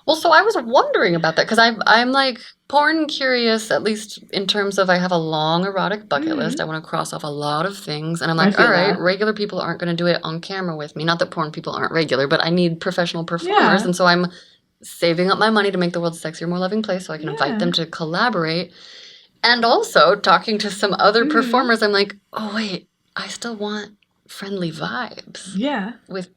A: Well, so I was wondering about that because I'm like porn curious, at least in terms of I have a long erotic bucket list. I want to cross off a lot of things. And I'm
B: I
A: like,
B: feel
A: all right,
B: that.
A: regular people aren't going to do it on camera with me. Not that porn people aren't regular, but I need professional performers.
B: Yeah.
A: And so I'm saving up my money to make the world a sexier, more loving place so I can invite them to collaborate. And also talking to some other performers, I'm like, oh, wait, I still want friendly vibes.
B: Yeah.
A: With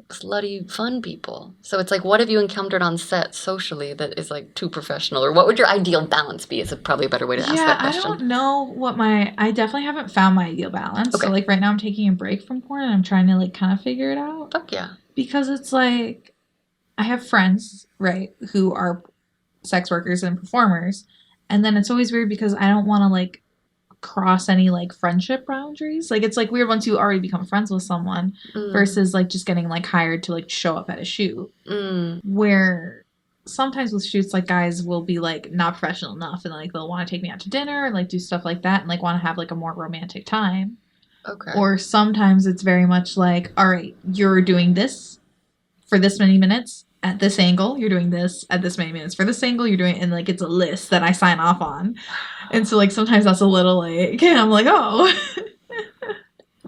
A: slutty fun people. So it's like, what have you encountered on set socially that is like too professional? Or what would your ideal balance be is probably a better way to ask that question.
B: I don't know what I definitely haven't found my ideal balance.
A: Okay.
B: So like right now I'm taking a break from porn and I'm trying to like kind of figure it out.
A: Fuck yeah.
B: Because it's like, I have friends, right, who are sex workers and performers. And then it's always weird because I don't want to like cross any like friendship boundaries. Like it's like weird once you already become friends with someone versus like just getting like hired to like show up at a shoot. Where sometimes with shoots like guys will be like not professional enough and like they'll want to take me out to dinner and like do stuff like that and like want to have like a more romantic time.
A: Okay.
B: Or sometimes it's very much like, all right, you're doing this for this many minutes at this angle, you're doing this at this many minutes for this angle, you're doing, and like it's a list that I sign off on. And so like sometimes that's a little like, I'm like, oh.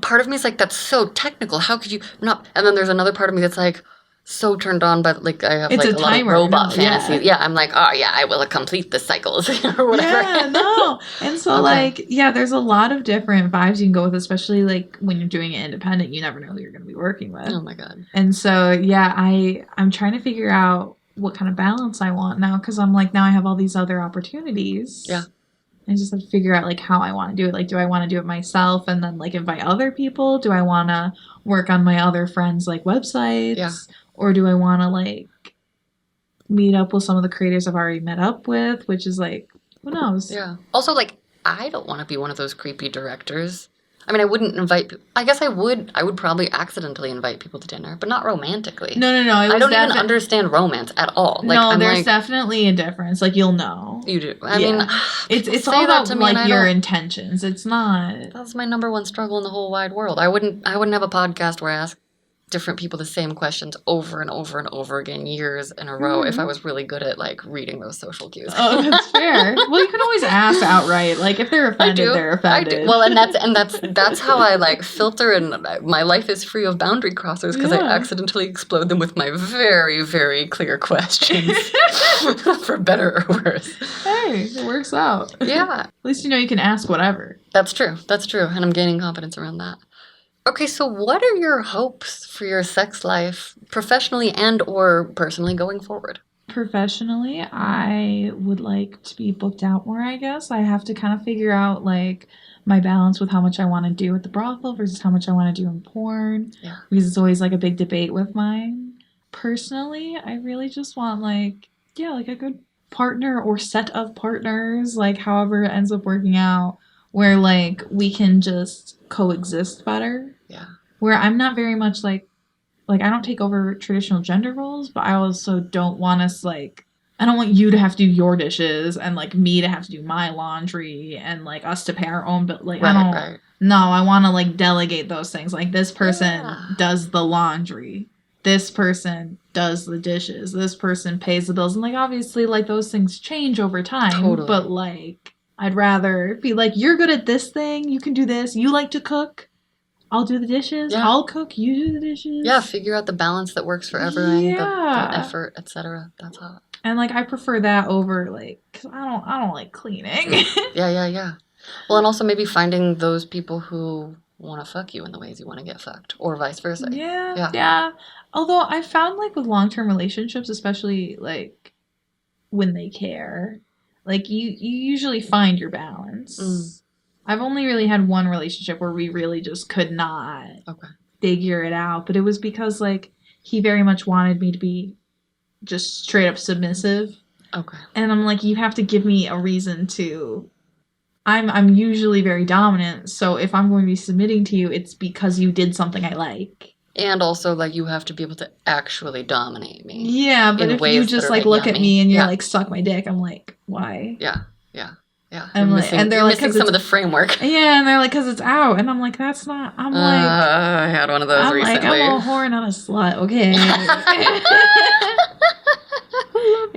A: Part of me is like, that's so technical. How could you not? And then there's another part of me that's like, so turned on by like I have
B: it's
A: like a lot of robot fantasies.
B: Yeah.
A: I'm like, oh yeah, I will complete the cycles or whatever.
B: Yeah, no. And so like, yeah, there's a lot of different vibes you can go with, especially like when you're doing it independent, you never know who you're going to be working with.
A: Oh my god.
B: And so yeah, I'm trying to figure out what kind of balance I want now because I'm like now I have all these other opportunities.
A: Yeah.
B: I just have to figure out like how I want to do it. Like, do I want to do it myself and then like invite other people? Do I want to work on my other friends' like websites?
A: Yeah.
B: Or do I want to like meet up with some of the creators I've already met up with, which is like, who knows?
A: Yeah. Also, like, I don't want to be one of those creepy directors. I mean, I wouldn't invite. I guess I would. I would probably accidentally invite people to dinner, but not romantically.
B: No.
A: I don't even understand romance at all. Like,
B: no, there's definitely a difference. Like you'll know.
A: You do. I mean,
B: it's all about like your intentions. It's not.
A: That's my number one struggle in the whole wide world. I wouldn't have a podcast where I ask different people the same questions over and over and over again years in a row if I was really good at like reading those social cues.
B: Oh, that's fair. Well, you can always ask outright. Like if they're offended, they're offended.
A: I do. Well, and that's how I like filter, and my life is free of boundary crossers because I accidentally explode them with my very, very clear questions, for better or worse.
B: Hey, it works out.
A: Yeah.
B: At least you know you can ask whatever.
A: That's true. And I'm gaining confidence around that. Okay, so what are your hopes for your sex life, professionally and or personally, going forward?
B: Professionally, I would like to be booked out more, I guess. I have to kind of figure out, like, my balance with how much I want to do at the brothel versus how much I want to do in porn.
A: Yeah.
B: Because it's always, like, a big debate with mine. Personally, I really just want, like, a good partner or set of partners, like, however it ends up working out, where, like, we can just coexist better.
A: Yeah.
B: Where I'm not very much like I don't take over traditional gender roles, but I also don't want us like I don't want you to have to do your dishes and like me to have to do my laundry and like us to pay our own bill. Like No, I want to like delegate those things. Like this person does the laundry. This person does the dishes. This person pays the bills. And like obviously like those things change over time. Totally. But like I'd rather be like, you're good at this thing. You can do this. You like to cook. I'll do the dishes. Yeah. I'll cook. You do the dishes.
A: Yeah, figure out the balance that works for everyone. The effort, etc. That's hot.
B: And like, I prefer that over like, cause I don't like cleaning.
A: Yeah. Well, and also maybe finding those people who want to fuck you in the ways you want to get fucked, or vice versa.
B: Yeah. Although I found like with long-term relationships, especially like when they care. Like, you usually find your balance. I've only really had one relationship where we really just could not figure it out. But it was because, like, he very much wanted me to be just straight up submissive.
A: Okay.
B: And I'm like, you have to give me a reason to... I'm usually very dominant, so if I'm going to be submitting to you, it's because you did something I like.
A: And also, like, you have to be able to actually dominate me.
B: Yeah, but if you just, like, look at me and you're like, suck my dick, I'm like, why?
A: Yeah.
B: I'm like, and they're like,
A: missing some of the framework.
B: Yeah, and they're like, because it's out. And I'm like, that's not, I'm like.
A: I had one of those recently.
B: I'm a whore, not a slut, okay?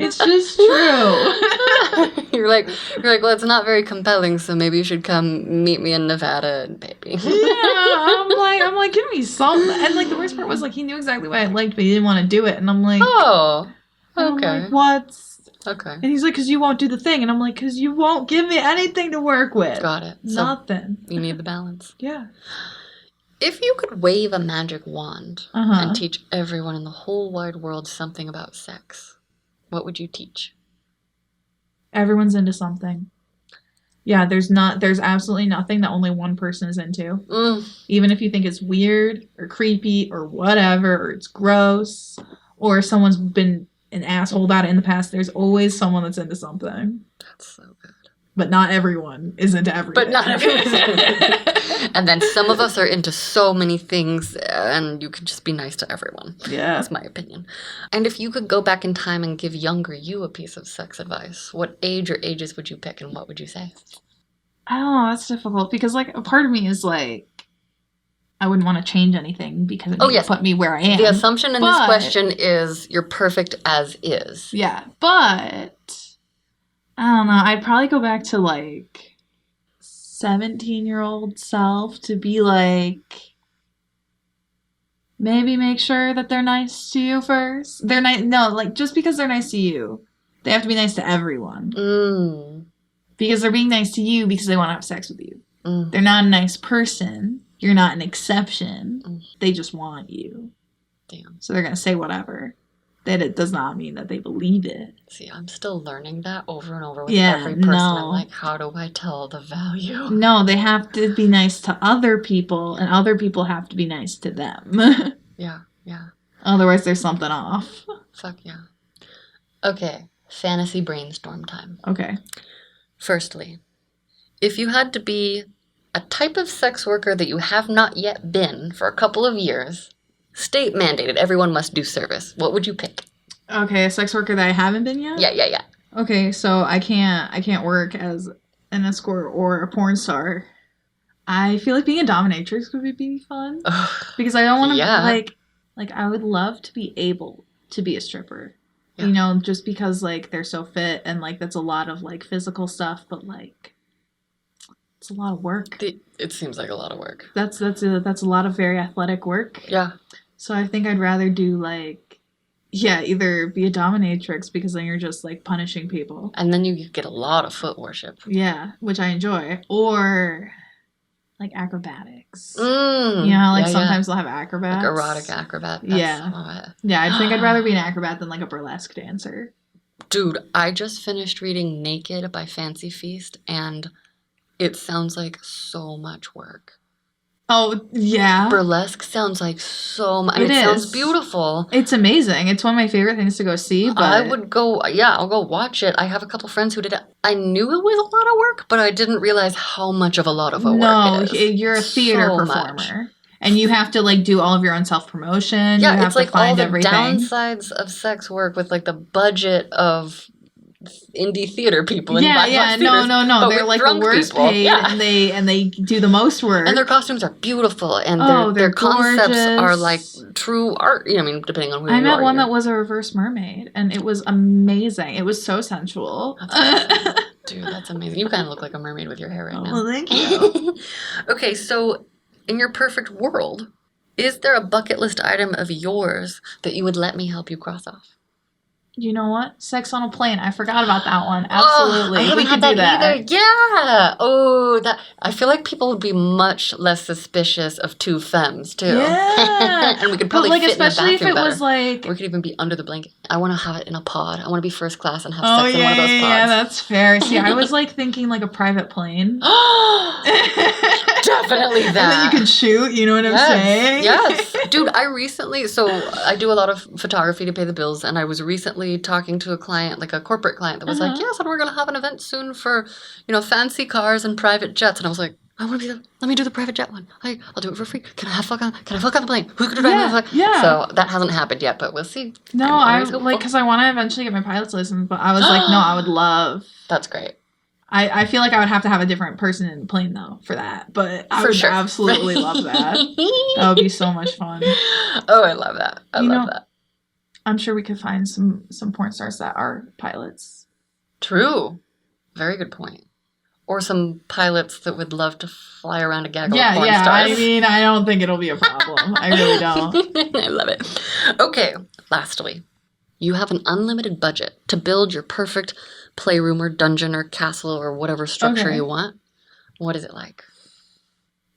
B: It's just true.
A: You're like, well, it's not very compelling, so maybe you should come meet me in Nevada, baby.
B: I'm like, give me something. And like the worst part was like he knew exactly what I liked, but he didn't want to do it. And I'm like,
A: oh,
B: and
A: okay.
B: I'm like, what?
A: Okay.
B: And he's like, because you won't do the thing. And I'm like, because you won't give me anything to work with.
A: Got it.
B: Nothing.
A: So you need the balance.
B: Yeah.
A: If you could wave a magic wand and teach everyone in the whole wide world something about sex, what would you teach?
B: Everyone's into something. Yeah, there's absolutely nothing that only one person is into. Even if you think it's weird or creepy or whatever, or it's gross, or someone's been an asshole about it in the past, there's always someone that's into something.
A: That's so good.
B: But not everyone is into everything.
A: But not everyone. And then some of us are into so many things, and you can just be nice to everyone.
B: Yeah.
A: That's my opinion. And if you could go back in time and give younger you a piece of sex advice, what age or ages would you pick, and what would you say?
B: I don't know. That's difficult because, like, a part of me is like, I wouldn't want to change anything because it would put me where I am.
A: The assumption in this question is you're perfect as is.
B: Yeah, but I don't know. I'd probably go back to like 17-year-old self to be like, maybe make sure that they're nice to you first. They're nice. No, like just because they're nice to you, they have to be nice to everyone. Because they're being nice to you because they want to have sex with you. They're not a nice person. You're not an exception. They just want you.
A: Damn.
B: So they're going to say whatever. That it does not mean that they believe it.
A: See, I'm still learning that over and over with every person. I'm like, how do I tell the value?
B: No, they have to be nice to other people, and other people have to be nice to them.
A: Yeah.
B: Otherwise, there's something off.
A: Fuck yeah. Okay, fantasy brainstorm time.
B: Okay.
A: Firstly, if you had to be a type of sex worker that you have not yet been for a couple of years, state mandated, everyone must do service, what would you pick?
B: Okay, a sex worker that I haven't been yet?
A: Yeah.
B: Okay, so I can't work as an escort or a porn star. I feel like being a dominatrix would be fun. Because I don't want to, like, I would love to be able to be a stripper. Yeah. You know, just because, like, they're so fit and, like, that's a lot of, like, physical stuff, but, like, it's a lot of work.
A: It seems like a lot of work.
B: That's a lot of very athletic work.
A: Yeah.
B: So I think I'd rather do, like, either be a dominatrix because then you're just, like, punishing people.
A: And then you get a lot of foot worship.
B: Yeah, which I enjoy. Or, like, acrobatics. You know, like, sometimes they'll have acrobats.
A: Like erotic acrobat.
B: Yeah, I think I'd rather be an acrobat than, like, a burlesque dancer.
A: Dude, I just finished reading Naked by Fancy Feast, and it sounds like so much work.
B: Oh, yeah.
A: Burlesque sounds like so much. It sounds beautiful.
B: It's amazing. It's one of my favorite things to go see. But
A: I would go, I'll go watch it. I have a couple friends who did it. I knew it was a lot of work, but I didn't realize how much of a lot of work it is.
B: No, you're a theater performer. Much. And you have to, like, do all of your own self-promotion.
A: Yeah,
B: you have
A: it's like
B: to find
A: all the
B: everything.
A: downsides of sex work with, like, the budget of indie theater people in Black Box theaters,
B: no. They're like the worst paid, and they do the most work.
A: And their costumes are beautiful, and their concepts are like true art. You know, I mean, depending on who you are.
B: I met one that was a reverse mermaid, and it was amazing. It was so sensual.
A: Dude, that's amazing. You kind of look like a mermaid with your hair right now.
B: Well, thank you.
A: Okay, so in your perfect world, is there a bucket list item of yours that you would let me help you cross off?
B: You know what? Sex on a plane. I forgot about that one. Absolutely.
A: I haven't had that either. Yeah. Oh, I feel like people would be much less suspicious of two femmes too.
B: Yeah.
A: And we could probably fit
B: especially
A: in the bathroom
B: if it
A: better.
B: was like,
A: we could even be under the blanket. I want to have it in a pod. I want to be first class and have sex in one of those pods.
B: Yeah, that's fair. See, I was like thinking like a private plane.
A: Definitely that.
B: And then you can shoot. You know what I'm saying?
A: Yes. Dude, I do a lot of photography to pay the bills, and I was recently talking to a client, like a corporate client, that was like, yes, and we're going to have an event soon for, fancy cars and private jets. And I was like, let me do the private jet one. I'll do it for free. Can I fuck on the plane? Who could drive the plane?
B: Yeah.
A: So that hasn't happened yet, but we'll see.
B: No, because I want to eventually get my pilot's license, but I was like, no, I would love.
A: That's great.
B: I feel like I would have to have a different person in the plane, though, for that. But I would absolutely love that. That would be so much fun.
A: Oh, I love that. I love that.
B: I'm sure we could find some porn stars that are pilots.
A: True. Very good point. Or some pilots that would love to fly around a gaggle of porn stars.
B: I mean, I don't think it'll be a problem. I really don't.
A: I love it. Okay, lastly, you have an unlimited budget to build your perfect playroom or dungeon or castle or whatever structure you want. What is it like?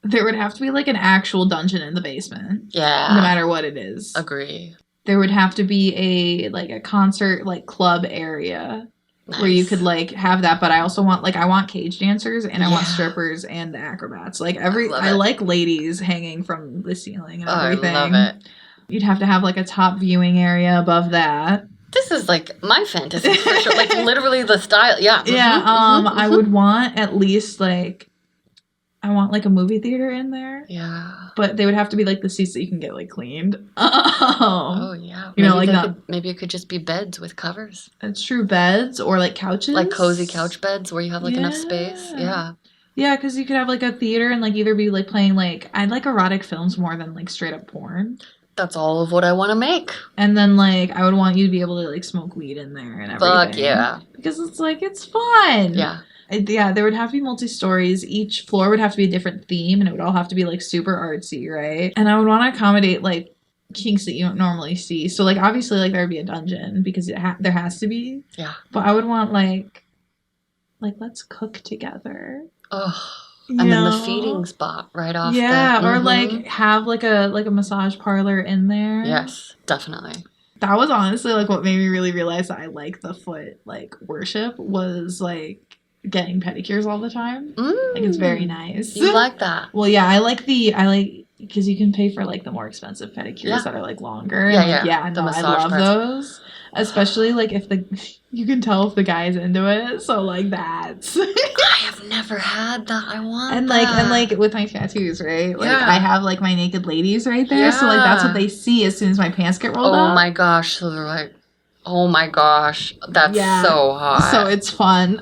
B: There would have to be like an actual dungeon in the basement.
A: Yeah.
B: No matter what it is.
A: Agree.
B: There would have to be a concert like club area. Nice. Where you could like have that, but I also want I want cage dancers and I want strippers and the acrobats. Like I like ladies hanging from the ceiling and everything.
A: I love it.
B: You'd have to have like a top viewing area above that.
A: This is like my fantasy for sure. Like literally the style. Yeah.
B: Yeah. I would want at least I want like a movie theater in there.
A: Yeah.
B: But they would have to be like the seats that you can get like cleaned.
A: Oh yeah. Maybe it could just be beds with covers.
B: It's true, beds or like couches.
A: Like cozy couch beds where you have like enough space. Yeah.
B: Yeah, because you could have like a theater and like either be like playing I like erotic films more than like straight up porn.
A: That's all of what I want to make.
B: And then I would want you to be able to like smoke weed in there and everything.
A: Fuck yeah.
B: Because it's fun.
A: Yeah.
B: Yeah, there would have to be multi-stories. Each floor would have to be a different theme, and it would all have to be, like, super artsy, right? And I would want to accommodate, like, kinks that you don't normally see. So, like, obviously, like, there would be a dungeon, because there has to be.
A: Yeah.
B: But I would want, like, let's cook together.
A: Oh, and then the feeding spot right off.
B: Yeah, or, like, have, like a massage parlor in there.
A: Yes, definitely.
B: That was honestly, like, what made me really realize that I like the foot, like, worship was, like, getting pedicures all the time. Like, it's very nice.
A: You like that?
B: Well, yeah, I like because you can pay for like the more expensive pedicures that are like longer. I love those. Especially like if you can tell if the guy's into it. So like that's.
A: I have never had that. I want
B: and
A: that.
B: And like with my tattoos, right? Like I have like my naked ladies right there. Yeah. So like that's what they see as soon as my pants get rolled up.
A: Oh my gosh! So they're like, oh my gosh, that's so hot.
B: So it's fun.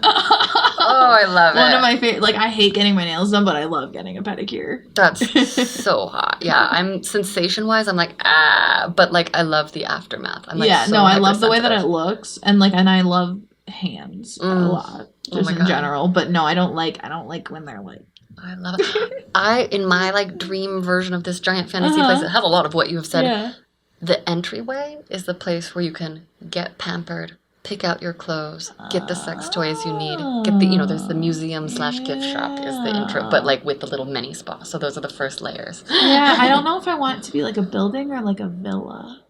A: Oh, I love it.
B: One of my favorite, like, I hate getting my nails done, but I love getting a pedicure.
A: That's so hot. Yeah, I'm sensation-wise, I'm like, but, like, I love the aftermath. I'm like,
B: I love the way that it looks, and, like, and I love hands a lot, just in general, but no, I don't like when they're, like,
A: I love it. In my, like, dream version of this giant fantasy place, it has a lot of what you have said. The entryway is the place where you can get pampered, pick out your clothes, get the sex toys you need, get the, there's the museum / gift shop is the intro, but like with the little mini spa. So those are the first layers.
B: Yeah, I don't know if I want it to be like a building or like a villa.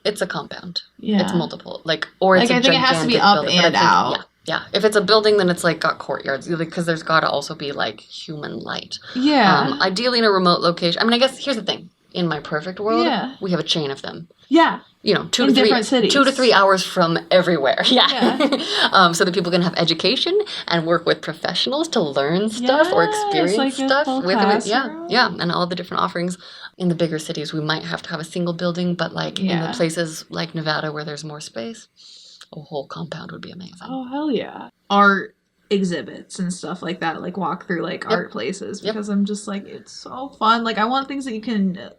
A: It's a compound.
B: Yeah.
A: It's multiple. Or it's
B: I think it has to be up
A: building,
B: and out.
A: Yeah. If it's a building, then it's like got courtyards, because there's got to also be like human light.
B: Yeah.
A: Ideally in a remote location. I mean, I guess here's the thing. In my perfect world, we have a chain of them.
B: Yeah.
A: 2 to 3 hours from everywhere. Yeah. So that people can have education and work with professionals to learn stuff or experience stuff with it. Yeah. And all the different offerings. In the bigger cities, we might have to have a single building, but in the places like Nevada where there's more space, a whole compound would be amazing.
B: Oh, hell yeah. Art exhibits and stuff like that, like walk through like art places, because I'm just like, it's so fun. Like I want things that you can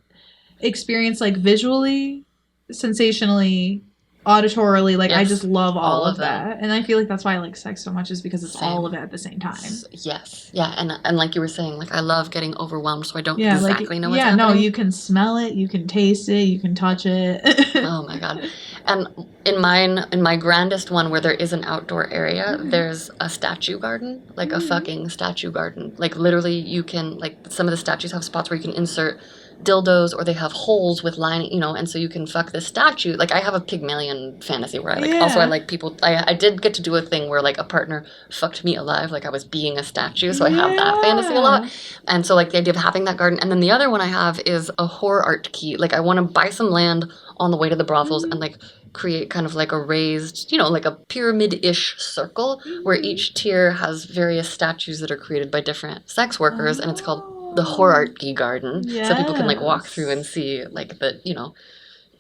B: experience like visually, sensationally, auditorily. Like I just love all of that. And I feel like that's why I like sex so much, is because it's all of it at the same time.
A: Yes. Yeah. And like you were saying, like I love getting overwhelmed so I don't exactly know what's happening.
B: No, you can smell it, you can taste it, you can touch it.
A: Oh my God. And in my grandest one where there is an outdoor area, there's a statue garden, like a fucking statue garden. Like literally you can, like some of the statues have spots where you can insert dildos, or they have holes with lining, and so you can fuck this statue. Like I have a Pygmalion fantasy where I like people. I did get to do a thing where like a partner fucked me alive, like I was being a statue. So I have that fantasy a lot. And so like the idea of having that garden. And then the other one I have is a horror art key. Like I want to buy some land on the way to the brothels and like create kind of like a raised, like a pyramid-ish circle where each tier has various statues that are created by different sex workers, and it's called the horror art key garden. So people can like walk through and see like the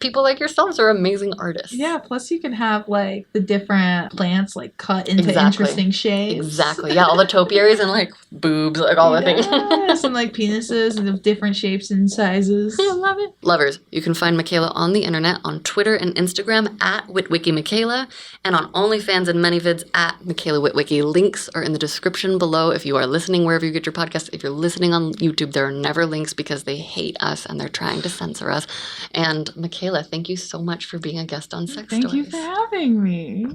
A: people like yourselves are amazing artists.
B: Yeah, plus you can have like the different plants like cut into
A: Exactly.
B: interesting shapes.
A: Exactly. Yeah, all the topiaries and like boobs, like all the things.
B: Yes, and like penises and of different shapes and sizes.
A: I love it. Lovers, you can find Mikaela on the internet on Twitter and Instagram at Witwicky Mikaela, and on OnlyFans and ManyVids at Mikaela Witwicky. Links are in the description below if you are listening wherever you get your podcast. If you're listening on YouTube, there are never links because they hate us and they're trying to censor us. And Mikaela, thank you so much for being a guest on Sex
B: Thank
A: Stories.
B: you for having me.